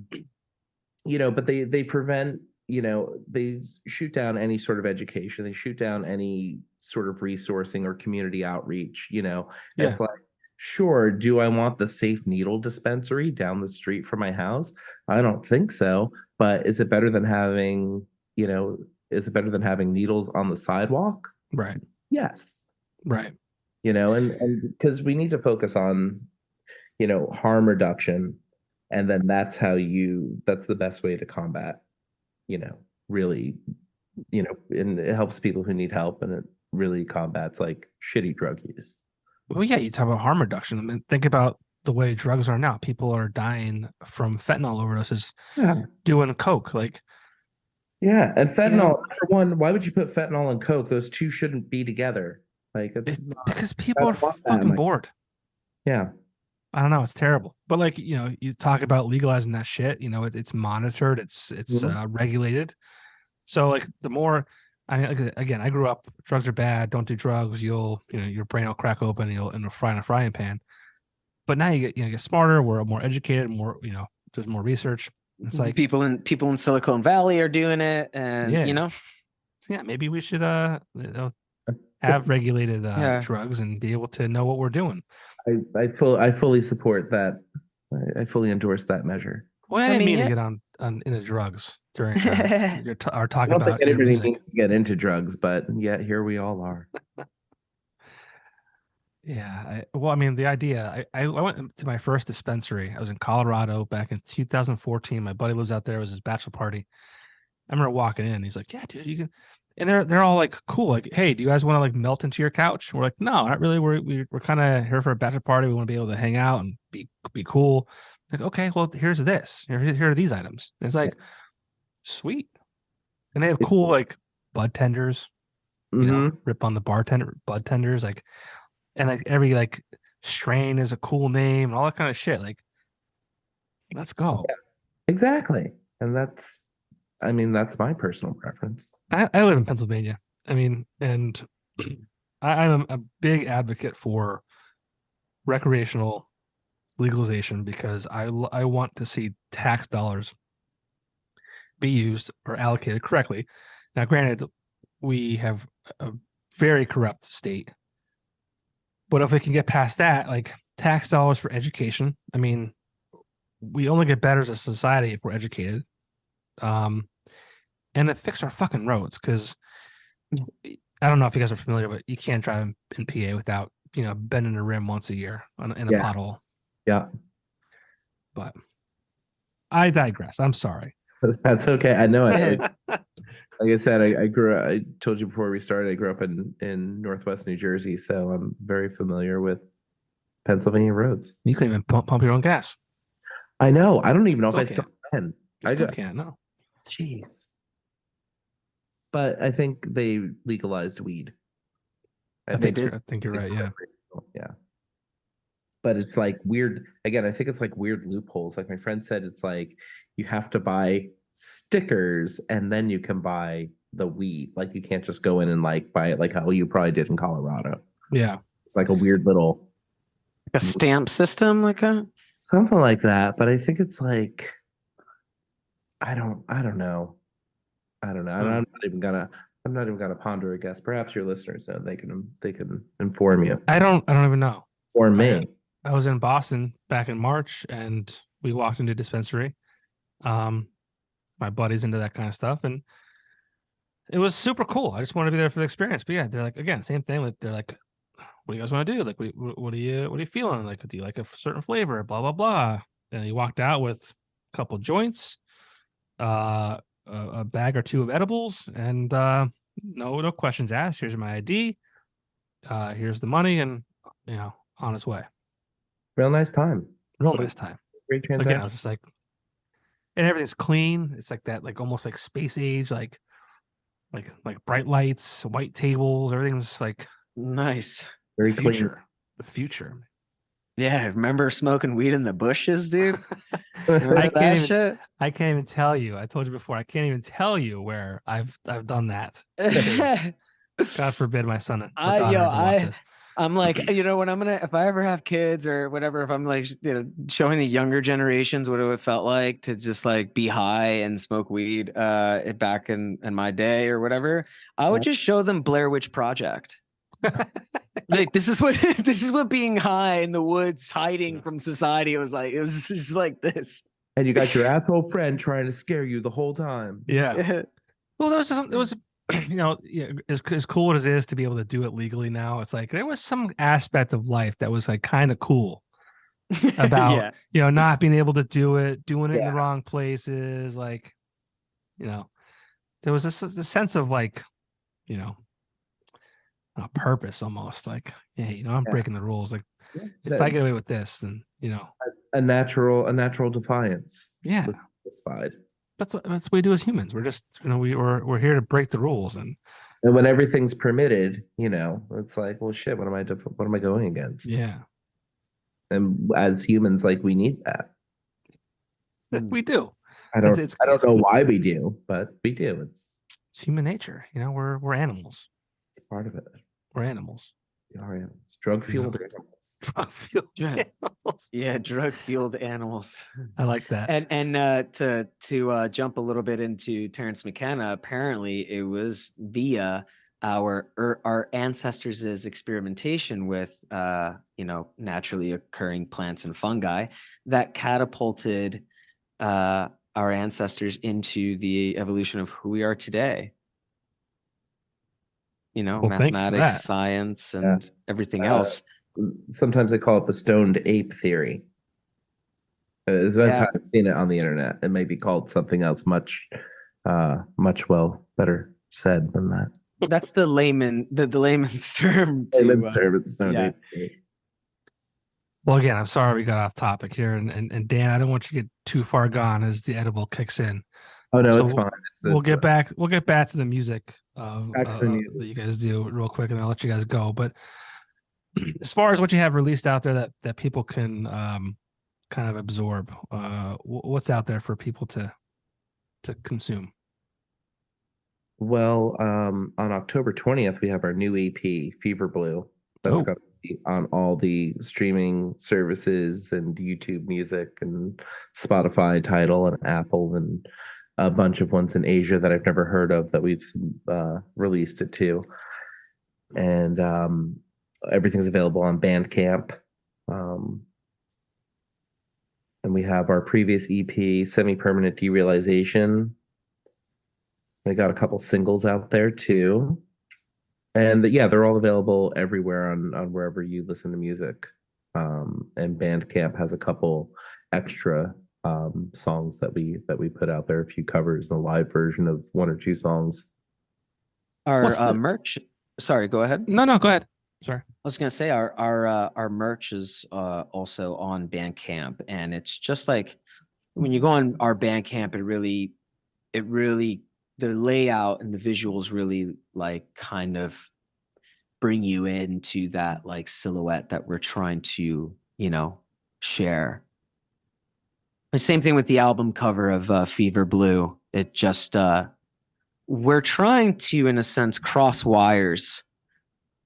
they prevent, they shoot down any sort of education. They shoot down any sort of resourcing or community outreach, It's like, sure, do I want the safe needle dispensary down the street from my house? I don't think so. But is it better than having, needles on the sidewalk? Right. Yes. Right. And because we need to focus on, harm reduction. And then that's the best way to combat, really, and it helps people who need help, and it really combats like shitty drug use. Well, yeah, you talk about harm reduction. I mean, think about the way drugs are now. People are dying from fentanyl overdoses doing coke. Like, yeah, and fentanyl, number one, why would you put fentanyl and coke? Those two shouldn't be together. Like, because people are fucking bored. Yeah. I don't know. It's terrible. But like, you talk about legalizing that shit, it's monitored, it's regulated. So like the more, again, I grew up, drugs are bad. Don't do drugs. Your brain will crack open and you'll fry in a frying pan. But now you get smarter. We're more educated, more, there's more research. It's like people in Silicon Valley are doing it. And, So yeah, maybe we should have regulated drugs and be able to know what we're doing. I fully support that. I fully endorse that measure. Well, I didn't mean to get on into drugs during our talk I don't about think your anybody music. needs to get into drugs, but yet here we all are. Yeah. I mean, the idea, I went to my first dispensary. I was in Colorado back in 2014. My buddy lives out there. It was his bachelor party. I remember walking in. He's like, "Yeah, dude, you can." And they're all like, "Cool. Like, hey, do you guys want to like melt into your couch?" We're like, "No, not really. We're kind of here for a bachelor party. We want to be able to hang out and be cool." Like, okay, well, here's this. Here are these items. And it's like, sweet. And they have cool like bud tenders. You know, rip on the bud tenders, like, and like every like strain is a cool name and all that kind of shit. Like, let's go. Yeah, exactly. And that's my personal preference. I live in Pennsylvania. I mean, and I'm a big advocate for recreational legalization because I want to see tax dollars be used or allocated correctly. Now, granted, we have a very corrupt state, but if we can get past that, like tax dollars for education, I mean, we only get better as a society if we're educated. And it fix our fucking roads because I don't know if you guys are familiar, but you can't drive in PA without bending a rim once a year in a pothole. Yeah, but I digress. I'm sorry. That's okay. I know. Like I said, I told you before we started, I grew up in Northwest New Jersey, so I'm very familiar with Pennsylvania roads. You can even pump your own gas. I know. I don't even know if I still can. I still can't. No. Jeez. But I think they legalized weed. I think you're right. Yeah. Yeah. But it's like weird. Again, I think it's like weird loopholes. Like my friend said, it's like you have to buy stickers and then you can buy the weed. Like you can't just go in and like buy it like how you probably did in Colorado. Yeah. It's like a weird little a stamp system, like a something like that. But I think it's like I don't know. I'm not even gonna ponder a guess. Perhaps your listeners know. They can inform you. I don't even know. Or me. I was in Boston back in March and we walked into a dispensary. My buddy's into that kind of stuff and it was super cool. I just wanted to be there for the experience. But yeah, they're like, again, same thing. Like they're like, what do you guys want to do? Like, what are you feeling? Like, do you like a certain flavor? Blah, blah, blah. And he walked out with a couple joints, a bag or two of edibles, and no questions asked. Here's my ID. Here's the money, and on his way. Real nice time. Real nice time. Great transaction. Again, I was just like, and everything's clean. It's like that, like almost like space age, like bright lights, white tables. Everything's like nice. Very clean. The future. Yeah, I remember smoking weed in the bushes, dude. I can't even tell you. I told you before. I can't even tell you where I've done that. God forbid my son. I'm like, when if I ever have kids or whatever, if I'm like, showing the younger generations what it would felt like to just like be high and smoke weed back in my day or whatever, I would just show them Blair Witch Project. Like this is what being high in the woods, hiding from society, it was like. It was just like this. And you got your asshole friend trying to scare you the whole time. Yeah. Well, there was as cool as it is to be able to do it legally now, it's like there was some aspect of life that was like kind of cool about not being able to doing it in the wrong places, like there was this sense of like a purpose almost, like hey, I'm breaking the rules, like if I get away with this, then a natural defiance. Yeah, satisfied. That's what we do as humans. We're just we're here to break the rules, and when everything's permitted, it's like, well, shit. What am I going against? Yeah. And as humans, like we need that. We do. I don't know why we do, but we do. It's human nature. We're animals. It's part of it. We're animals. Oh, yeah. It's drug fueled Yeah. animals. Drug fueled Yeah. animals. Yeah, drug fueled animals. I like that. And to jump a little bit into Terrence McKenna, apparently it was via our ancestors' experimentation with naturally occurring plants and fungi that catapulted our ancestors into the evolution of who we are today. Well, thank you for Mathematics, that. science, Yeah. and everything else. Sometimes they call it the stoned ape theory. That's Yeah. how I've seen it on the internet. It may be called something else much, much better said than that. That's the layman's term Layman's to term is the stoned yeah. ape theory. Well, again, I'm sorry we got off topic here, and Dan, I don't want you to get too far gone as the edible kicks in. Oh no, So it's fine. we'll get back to the music Back to the music. that you guys do real quick, and I'll let you guys go. But as far as what you have released out there that people can kind of absorb, what's out there for people to consume? Well, on October 20th, we have our new EP, FEVERBLUE. That's going to be on all the streaming services and YouTube Music and Spotify, Tidal, and Apple, and a bunch of ones in Asia that I've never heard of that we've released it to. And everything's available on Bandcamp. And we have our previous EP, Semi-Permanent Derealization. We got a couple singles out there too. And yeah, they're all available everywhere on wherever you listen to music. And Bandcamp has a couple extra songs that we put out there, a few covers, and a live version of one or two songs. Our merch. Sorry, go ahead. No, go ahead. Sorry. I was gonna say our merch is also on Bandcamp, and it's just like when you go on our Bandcamp, it really the layout and the visuals really like kind of bring you into that like silhouette that we're trying to share. The same thing with the album cover of FEVERBLUE. It just we're trying to, in a sense, cross wires.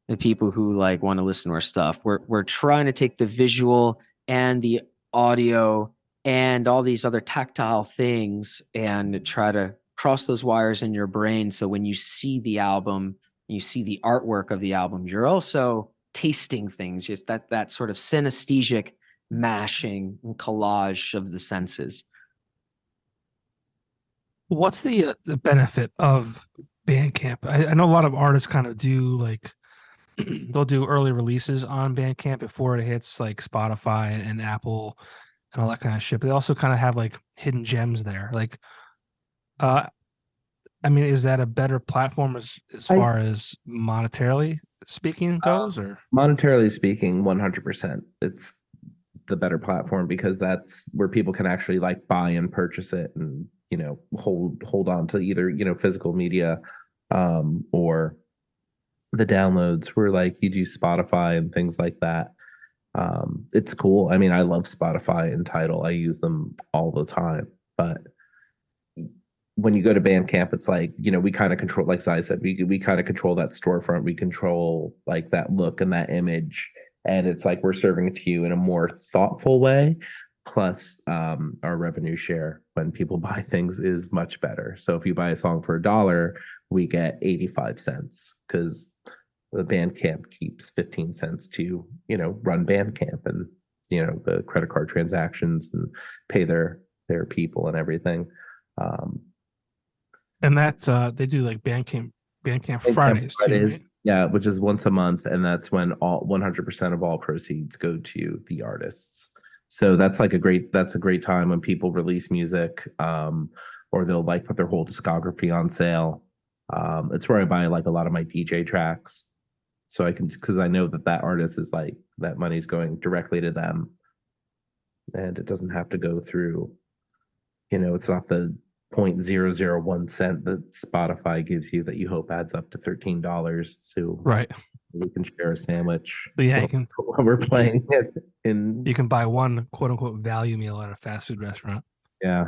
The people who like want to listen to our stuff. We're trying to take the visual and the audio and all these other tactile things and try to cross those wires in your brain. So when you see the album, you see the artwork of the album, you're also tasting things, just that sort of synesthetic mashing and collage of the senses. What's the benefit of Bandcamp? I know a lot of artists kind of do like they'll do early releases on Bandcamp before it hits like Spotify and Apple and all that kind of shit. But they also kind of have like hidden gems there. Like, I mean, is that a better platform as far as monetarily speaking goes, or monetarily speaking, 100%. It's the better platform because that's where people can actually like buy and purchase it and hold on to either physical media or the downloads where like you do Spotify and things like that. It's cool. I mean, I love Spotify and Tidal. I use them all the time. But when you go to Bandcamp, it's like, we kind of control, like Zai said, we kind of control that storefront. We control like that look and that image. And it's like we're serving it to you in a more thoughtful way. Plus, our revenue share when people buy things is much better. So if you buy a song for $1, we get 85 cents because the Bandcamp keeps 15 cents to, run Bandcamp and, the credit card transactions and pay their people and everything. and that they do like Bandcamp Fridays too, right? Yeah, which is once a month, and that's when all 100% of all proceeds go to the artists. So that's like a great time when people release music, or they'll like put their whole discography on sale. It's where I buy like a lot of my DJ tracks, so I can, because I know that artist is like that money's going directly to them, and it doesn't have to go through. It's not the 0.001 cent that Spotify gives you that you hope adds up to $13. So right, we can share a sandwich. But yeah, you can. When we're playing it in. You can buy one quote unquote value meal at a fast food restaurant. Yeah.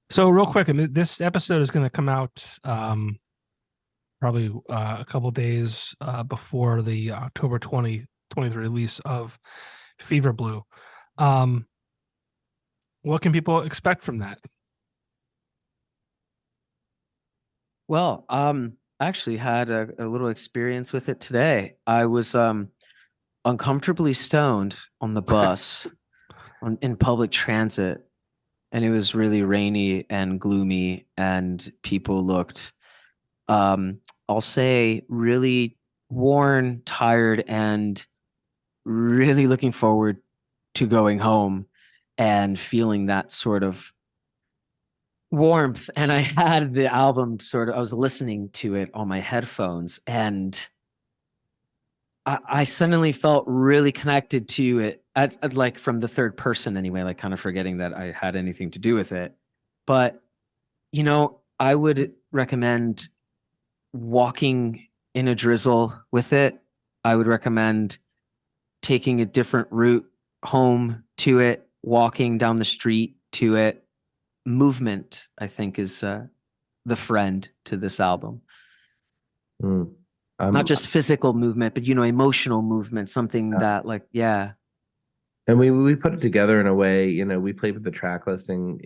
So real quick, I mean, this episode is going to come out probably a couple days before the October 2023 release of Fever Blue. What can people expect from that? Well, I actually had a little experience with it today. I was uncomfortably stoned on the bus in public transit, and it was really rainy and gloomy, and people looked, I'll say, really worn, tired, and really looking forward to going home and feeling that sort of warmth. And I had the album I was listening to it on my headphones, and I suddenly felt really connected to it, like from the third person anyway, like kind of forgetting that I had anything to do with it. But, I would recommend walking in a drizzle with it. I would recommend taking a different route home to it, walking down the street to it. Movement, I think, is the friend to this album. Not just physical movement, but emotional movement, something that and we put it together in a way, we played with the track listing.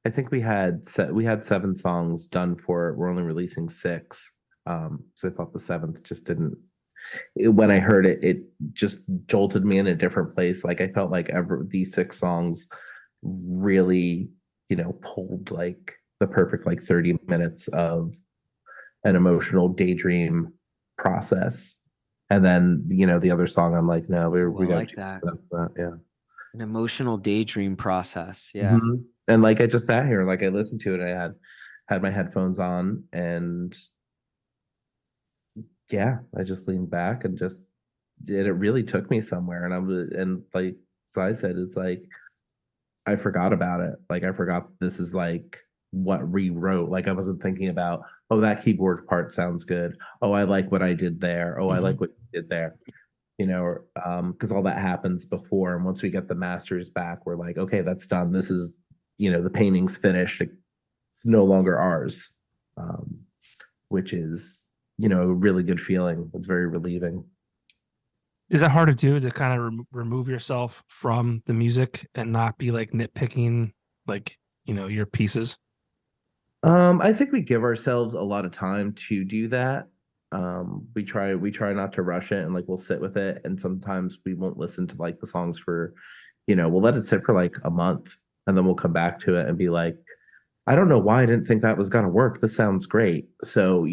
I think we had 7 songs done for it. We're only releasing 6. So I thought the 7th just didn't, when I heard it, it just jolted me in a different place. Like I felt like these 6 songs really, pulled like the perfect 30 minutes of an emotional daydream process. And then, the other song, I'm like, no, we got like that. Yeah. An emotional daydream process. Yeah. Mm-hmm. And like I just sat here and I listened to it. I had my headphones on, and yeah, I just leaned back and it really took me somewhere. And so I said, it's like I forgot about it. Like I forgot this is what rewrote. Like I wasn't thinking about, oh, that keyboard part sounds good. Oh, I like what I did there. Oh, I like what you did there. Because all that happens before. And once we get the masters back, we're like, okay, that's done. This is, the painting's finished. It's no longer ours, which is, a really good feeling. It's very relieving. Is that hard to do, to kind of remove yourself from the music and not be nitpicking, your pieces? I think we give ourselves a lot of time to do that. We try not to rush it, and we'll sit with it. And sometimes we won't listen to the songs for, we'll let it sit for a month, and then we'll come back to it and be like, I don't know why I didn't think that was gonna work. This sounds great. So,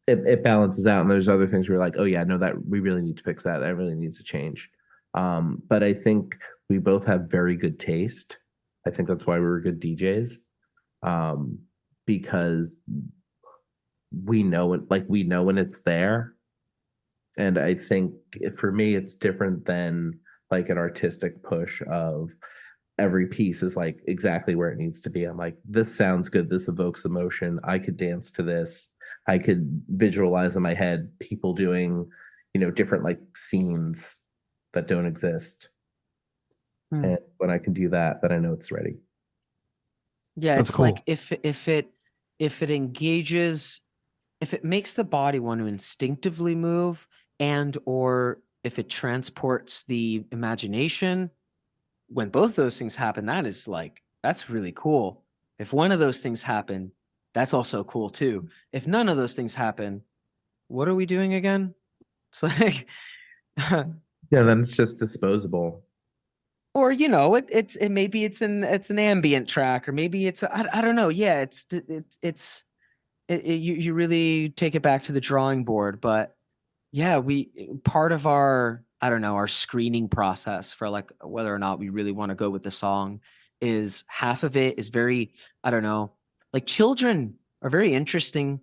it balances out. And there's other things where we're like, oh yeah, no, that we really need to fix that. That really needs to change. But I think we both have very good taste. I think that's why we were good DJs. Because we know it, we know when it's there. And I think for me, it's different than an artistic push of every piece is exactly where it needs to be. I'm like, this sounds good. This evokes emotion. I could dance to this. I could visualize in my head people doing, different scenes that don't exist. And when I can do that, then I know it's ready. Yeah, That's it's cool. if it engages, if it makes the body want to instinctively move, and or if it transports the imagination, when both those things happen, that's really cool. If one of those things happen, that's also cool too. If none of those things happen, what are we doing again? It's yeah, then it's just disposable. Or maybe it's an ambient track, or maybe it's I don't know. Yeah, you really take it back to the drawing board. But yeah, part of our, I don't know, our screening process for whether or not we really want to go with the song is half of it is very, I don't know, children are very interesting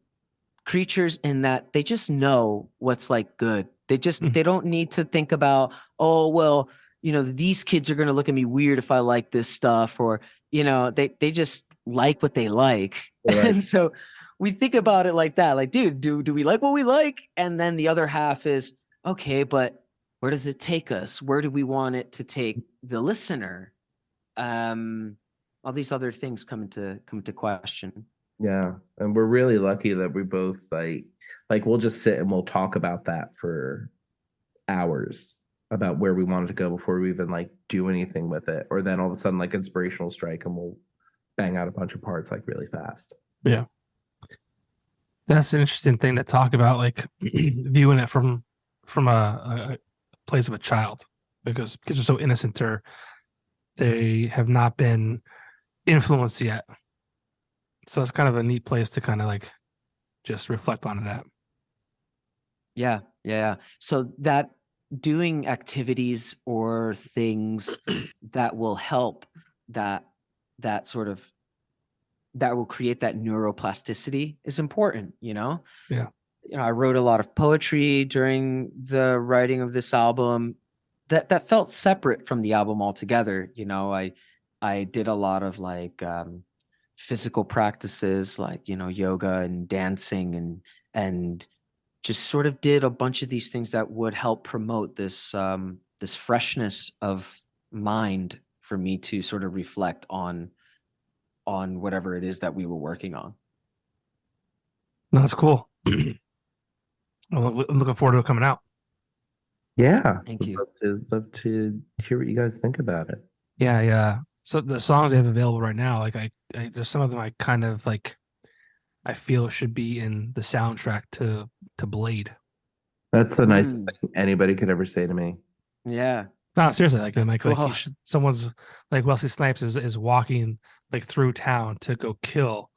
creatures in that they just know what's good. They don't need to think about, oh, well, these kids are going to look at me weird if I like this stuff, or, they just like what they like. Right. And so we think about it like that, dude, do we like what we like? And then the other half is, okay, but where does it take us? Where do we want it to take the listener? All these other things come into question. Yeah, and we're really lucky that we both like we'll just sit and we'll talk about that for hours about where we wanted to go before we even like do anything with it, or then all of a sudden like inspirational strike and we'll bang out a bunch of parts like really fast. Yeah. That's an interesting thing to talk about, like viewing it from a place of a child, because kids are so innocent, or they have not been influenced yet. So it's kind of a neat place to kind of like just reflect on it at. Yeah. So that doing activities or things that will help that sort of that will create that neuroplasticity is important, Yeah. I wrote a lot of poetry during the writing of this album that felt separate from the album altogether. I did a lot of like physical practices, like yoga and dancing, and just sort of did a bunch of these things that would help promote this this freshness of mind for me to sort of reflect on whatever it is that we were working on. No, it's cool. I'm looking forward to it coming out. Yeah, Thank you. Love to hear what you guys think about it. Yeah. So the songs they have available right now, like I there's some of them I kind of like, I feel should be in the soundtrack to Blade. That's the nicest thing anybody could ever say to me. Yeah. No, seriously, like That's like cool. you should, someone's like Wesley Snipes is walking like through town to go kill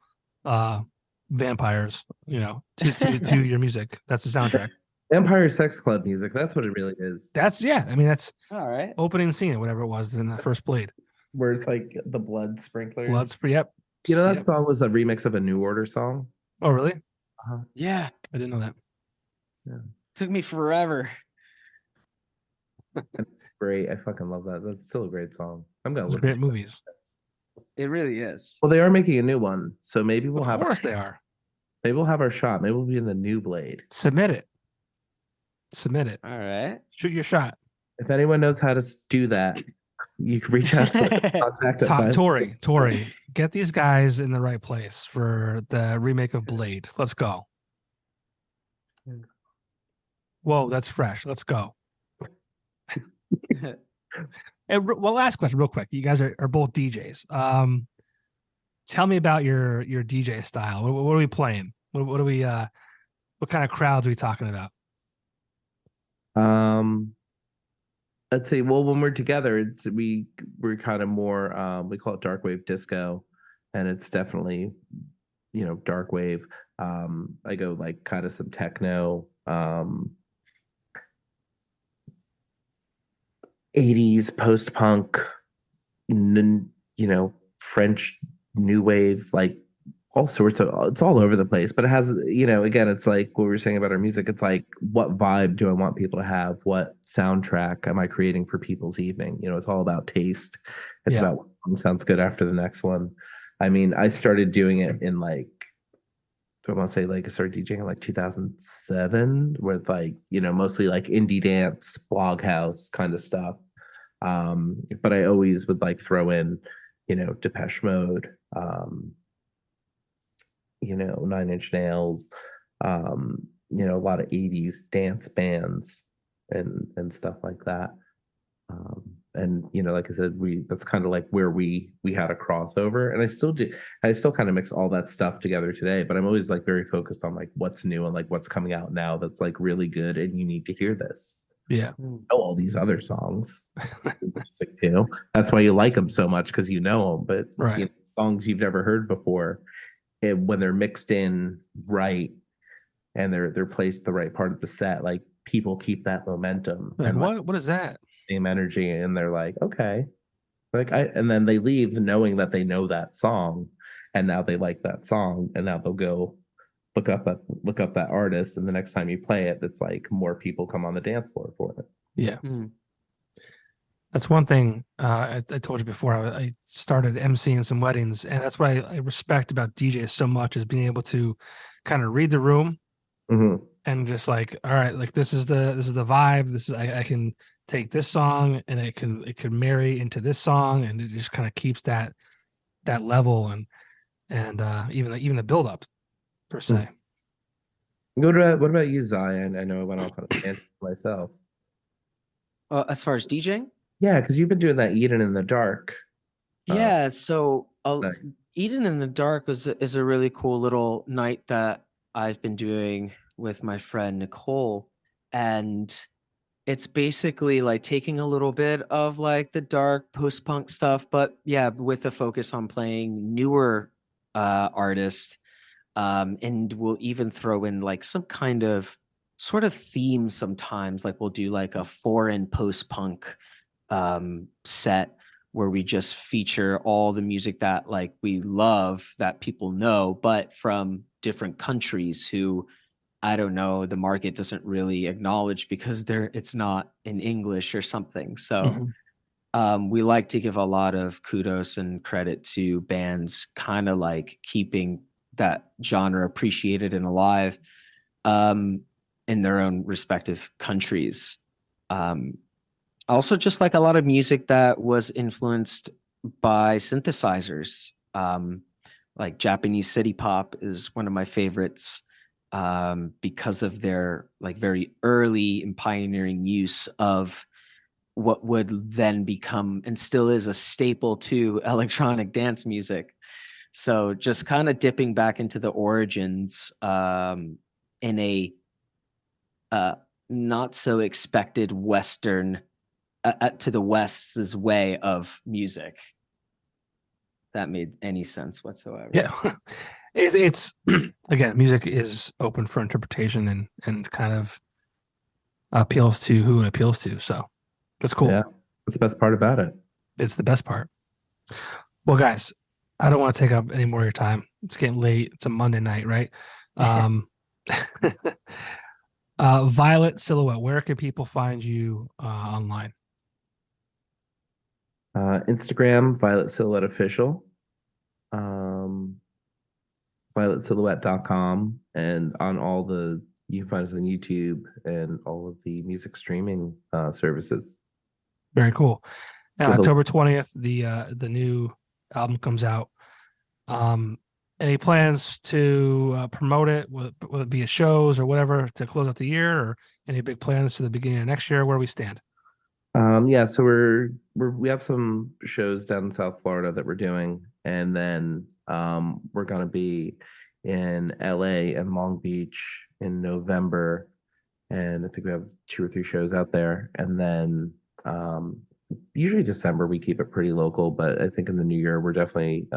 vampires, to your music. That's the soundtrack. Empire Sex Club music. That's what it really is. That's that's All right. opening scene, whatever it was in the first Blade. Where it's like the blood sprinklers. Blood spray. Yep. You know that song was a remix of a New Order song. Oh, really? Yeah. I didn't know that. Yeah. Took me forever. Great. I fucking love that. That's still a great song. I'm gonna Those are listen great to movies. It really is. Well, they are making a new one, so maybe we'll Of have course they are. maybe we'll have our shot. Maybe we'll be in the new Blade. Submit it. All right. Shoot your shot. If anyone knows how to do that, you can reach out to contact at Tori, get these guys in the right place for the remake of Blade. Let's go. Whoa, that's fresh. Let's go. And last question, real quick. You guys are both DJs. Tell me about your DJ style. What are we playing? What are we? What kind of crowds are we talking about? Let's say, well, when we're together, we're kind of more we call it dark wave disco, and it's definitely dark wave. I go like kind of some techno, 80s post-punk, French new wave, like all sorts of, it's all over the place. But it has, again, it's like what we were saying about our music. It's like, what vibe do I want people to have? What soundtrack am I creating for people's evening? It's all about taste. It's about what one sounds good after the next one. I mean, I started doing it in like, I want to say like I started DJing in like 2007 with like, mostly like indie dance, blog house kind of stuff. But I always would like throw in, Depeche Mode, 9 Inch Nails, a lot of 80s dance bands and stuff like that. And like I said, that's kind of like where we had a crossover, and I still kind of mix all that stuff together today, but I'm always like very focused on like what's new and like what's coming out now that's like really good and you need to hear this. Yeah. Know all these other songs. That's why you like them so much, because you know them, but right. Songs you've never heard before, when they're mixed in right and they're placed the right part of the set, like people keep that momentum. And what is that? Same energy, and they're like, okay, and then they leave knowing that they know that song, and now they like that song, and now they'll go look up that artist, and the next time you play it, it's like more people come on the dance floor for it. Yeah. That's one thing I told you before. I started emceeing some weddings, and that's what I respect about DJs so much, is being able to kind of read the room and just like, all right, like this is the vibe. This is I can take this song and it can marry into this song, and it just kind of keeps that level. And and even the build up per se. What about you, Zion? I know I went off on a tangent myself. As far as DJing, Yeah, because you've been doing that Eden in the dark. yeah. So Nice. Eden in the Dark is a really cool little night that I've been doing with my friend Nicole, and it's basically like taking a little bit of like the dark post-punk stuff, but yeah, with a focus on playing newer artists. And we'll even throw in like some kind of sort of theme sometimes. Like we'll do like a foreign post-punk set where we just feature all the music that like we love that people know, but from different countries who I don't know, the market doesn't really acknowledge because it's not in English or something. So we like to give a lot of kudos and credit to bands kind of like keeping that genre appreciated and alive in their own respective countries. Also, just like a lot of music that was influenced by synthesizers, like Japanese city pop is one of my favorites because of their like very early and pioneering use of what would then become and still is a staple to electronic dance music. So just kind of dipping back into the origins in a not so expected Western to the West's way of music. That made any sense whatsoever. Yeah. It's again, music is open for interpretation and kind of appeals to who it appeals to. So that's cool. Yeah, that's the best part about it. It's the best part. Well, guys, I don't want to take up any more of your time. It's getting late. It's a Monday night, right? Violet Silhouette, where can people find you online? Instagram, Violet Silhouette Official, violetsilhouette.com, and you can find us on YouTube and all of the music streaming services. Very cool. And With October 20th, the new album comes out. Any plans to promote it, will it be shows or whatever to close out the year, or any big plans for the beginning of next year? Where we stand? Yeah, so we have some shows down in South Florida that we're doing, and then we're gonna be in LA and Long Beach in November, and I think we have 2 or 3 shows out there, and then usually December we keep it pretty local, but I think in the new year we're definitely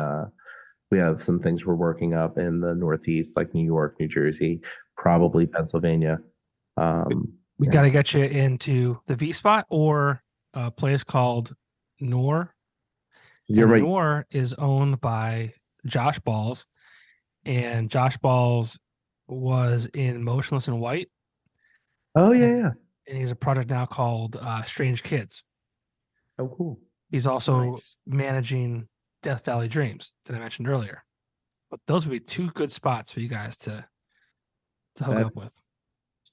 we have some things we're working up in the Northeast, like New York, New Jersey, probably Pennsylvania. We got to get you into the V Spot or a place called Noor. You're right. Noor is owned by Josh Balls, and Josh Balls was in Motionless in White. Oh yeah. And he has a project now called Strange Kids. Oh, cool. He's also Nice. managing Death Valley Dreams that I mentioned earlier. But those would be 2 good spots for you guys to hook up with.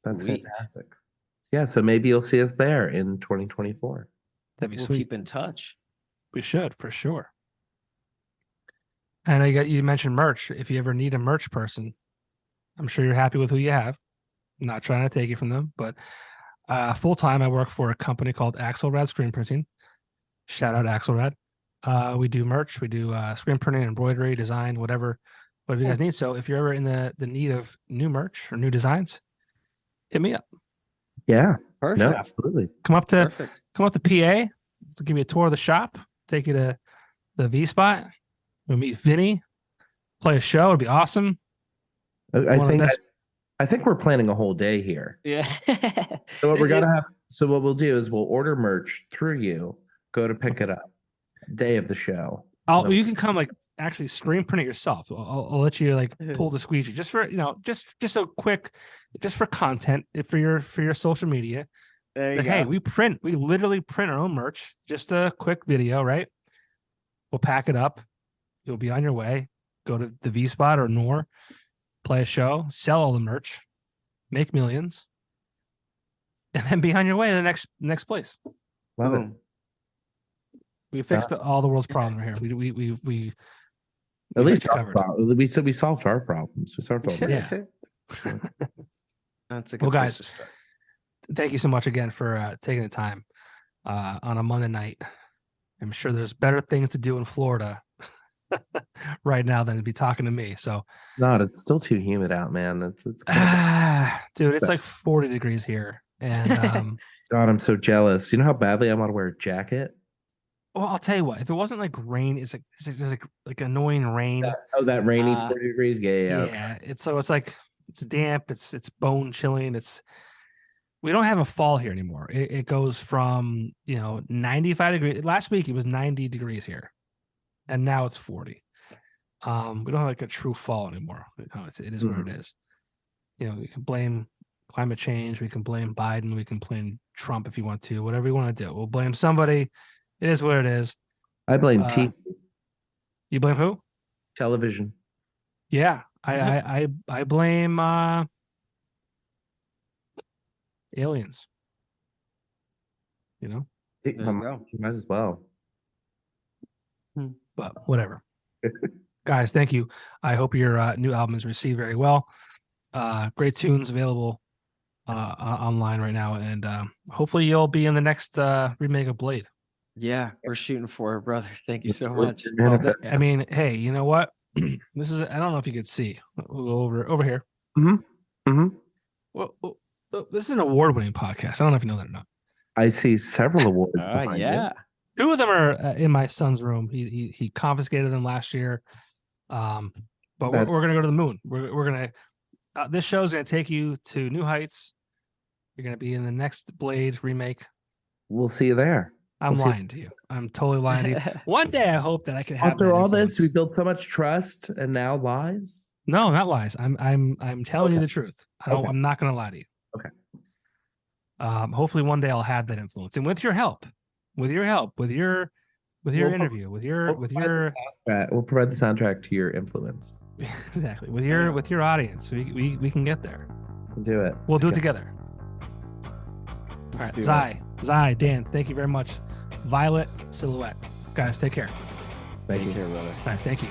That's Sweet. fantastic. Yeah, so maybe you'll see us there in 2024. That'd be We'll sweet. keep in touch. We should, for sure. And you mentioned merch. If you ever need a merch person, I'm sure you're happy with who you have. I'm not trying to take it from them, but full time I work for a company called Axelrad Screen Printing. Shout out Axelrad. We do merch, we do screen printing, embroidery, design, whatever you guys need. So if you're ever in the need of new merch or new designs, hit me up. Yeah. Perfect. No, absolutely. Come up to Perfect. PA to give you a tour of the shop, take you to the V Spot. We'll meet Vinny, play a show. It'd be awesome. I think we're planning a whole day here. Yeah. So what we'll do is we'll order merch through you, go to pick it up, day of the show. You can come actually screen print it yourself. I'll let you pull the squeegee just for just a quick, just for content for your social media. There you go. Hey, we literally print our own merch. Just a quick video, right? We'll pack it up. You'll be on your way. Go to the V Spot or Noor, play a show, sell all the merch, make millions, and then be on your way to the next place. Love it. We fixed all the world's problems right here. We At least got you covered. we solved our problems. We solved all Yeah. That's a good Well, place guys, to start. thank you so much again for taking the time on a Monday night. I'm sure there's better things to do in Florida right now than to be talking to me. So, It's not. It's still too humid out, man. It's kind of dude, it's like 40 degrees here, and God, I'm so jealous. You know how badly I want to wear a jacket? well, I'll tell you what. If it wasn't like rain, it's like annoying rain. That rainy Uh, 40 degrees. Yeah. Yeah, it's like it's damp. It's bone chilling. We don't have a fall here anymore. It goes from 95 degrees. Last week it was 90 degrees here, and now it's 40. We don't have like a true fall anymore. It is what it is. We can blame climate change. We can blame Biden. We can blame Trump if you want to. Whatever you want to do, we'll blame somebody. It is what it is. I blame TV. You blame who? Television. Yeah, I blame aliens. There you go. You might as well. But whatever. Guys, thank you. I hope your new album is received very well. Great tunes available online right now, and hopefully you'll be in the next remake of Blade. Yeah, we're shooting for it, brother. Thank you so much. I mean, hey, you know what? This is, I don't know if you could see. We'll go over here. Well, this is an award-winning podcast. I don't know if you know that or not. I see several awards. Yeah. Two of them are in my son's room. He confiscated them last year. But we're going to go to the moon. We're going to, this show's going to take you to new heights. You're going to be in the next Blade remake. We'll see you there. I'm lying to you. I'm totally lying to you. One day I hope that I can have. After all this, we built so much trust, and now lies. No, not lies. I'm telling you the truth. I'm not going to lie to you. Okay. Hopefully one day I'll have that influence, and with your help, with your interview, we'll provide the soundtrack to your influence. Exactly. With your audience, we can get there. We'll do it. We'll do it together. All right, Zai, Dan, thank you very much. Violet, Silhouette. Guys, take care. Take care, brother. All right, thank you.